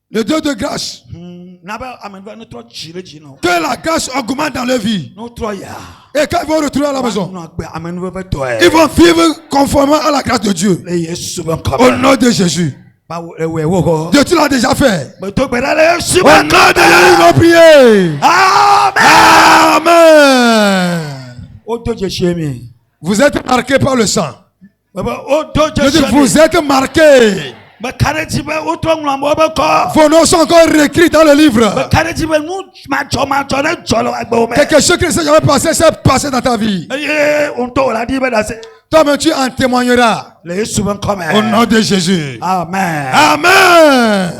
S4: Le Dieu de grâce.
S3: N'abẹ́ àmẹnufẹ́ ní tọ́ jìrì jìnnà.
S4: Que la grâce augmente dans leur vie.
S3: Ní tọ́ yà.
S4: Et quand ils vont retourner à la maison,
S3: Nọ ọgbẹ àmẹnufẹ́fẹ́ tọ́
S4: ils
S3: ẹ̀.
S4: vont vivre conformément à la grâce de Dieu.
S3: Lẹ Yesu bá kọ́
S4: Au
S3: mẹ́.
S4: nom de Jésus.
S3: Báwo ẹwẹ́ wọ̀ kọ́.
S4: Dieu, tu l'as déjà fait.
S3: Mo tó gbẹ̀dá Lẹ Yesu
S4: Au
S3: bá
S4: nom
S3: kọ́
S4: de Jésus, nous
S3: mẹ́.
S4: allons prier.
S3: Amen.
S4: Amen.
S3: Ó dóje ṣe mi.
S4: Vous êtes marqués par le sang.
S3: Bàbá ó dóje
S4: Je dis,
S3: ṣe mi.
S4: vous êtes marqués.
S3: Mẹ kárẹ́tì bẹ ó tó ń lọ àmọ́ bẹ kọ́.
S4: Vos noms sont encore écrits dans le
S3: Mẹ
S4: livre.
S3: kárẹ́tì bẹ nù máa jọ ne jọ lọ agbẹ́ omi.
S4: Quelque chose qui ne s'est jamais passé s'est passé dans ta vie.
S3: Eye ohun tó wò ládìí bẹ dà sí.
S4: Toi-même, tu en témoigneras.
S3: Lè Yesu bẹ kọ́ mẹ́.
S4: Au nom de Jésus.
S3: Amen.
S4: Amen.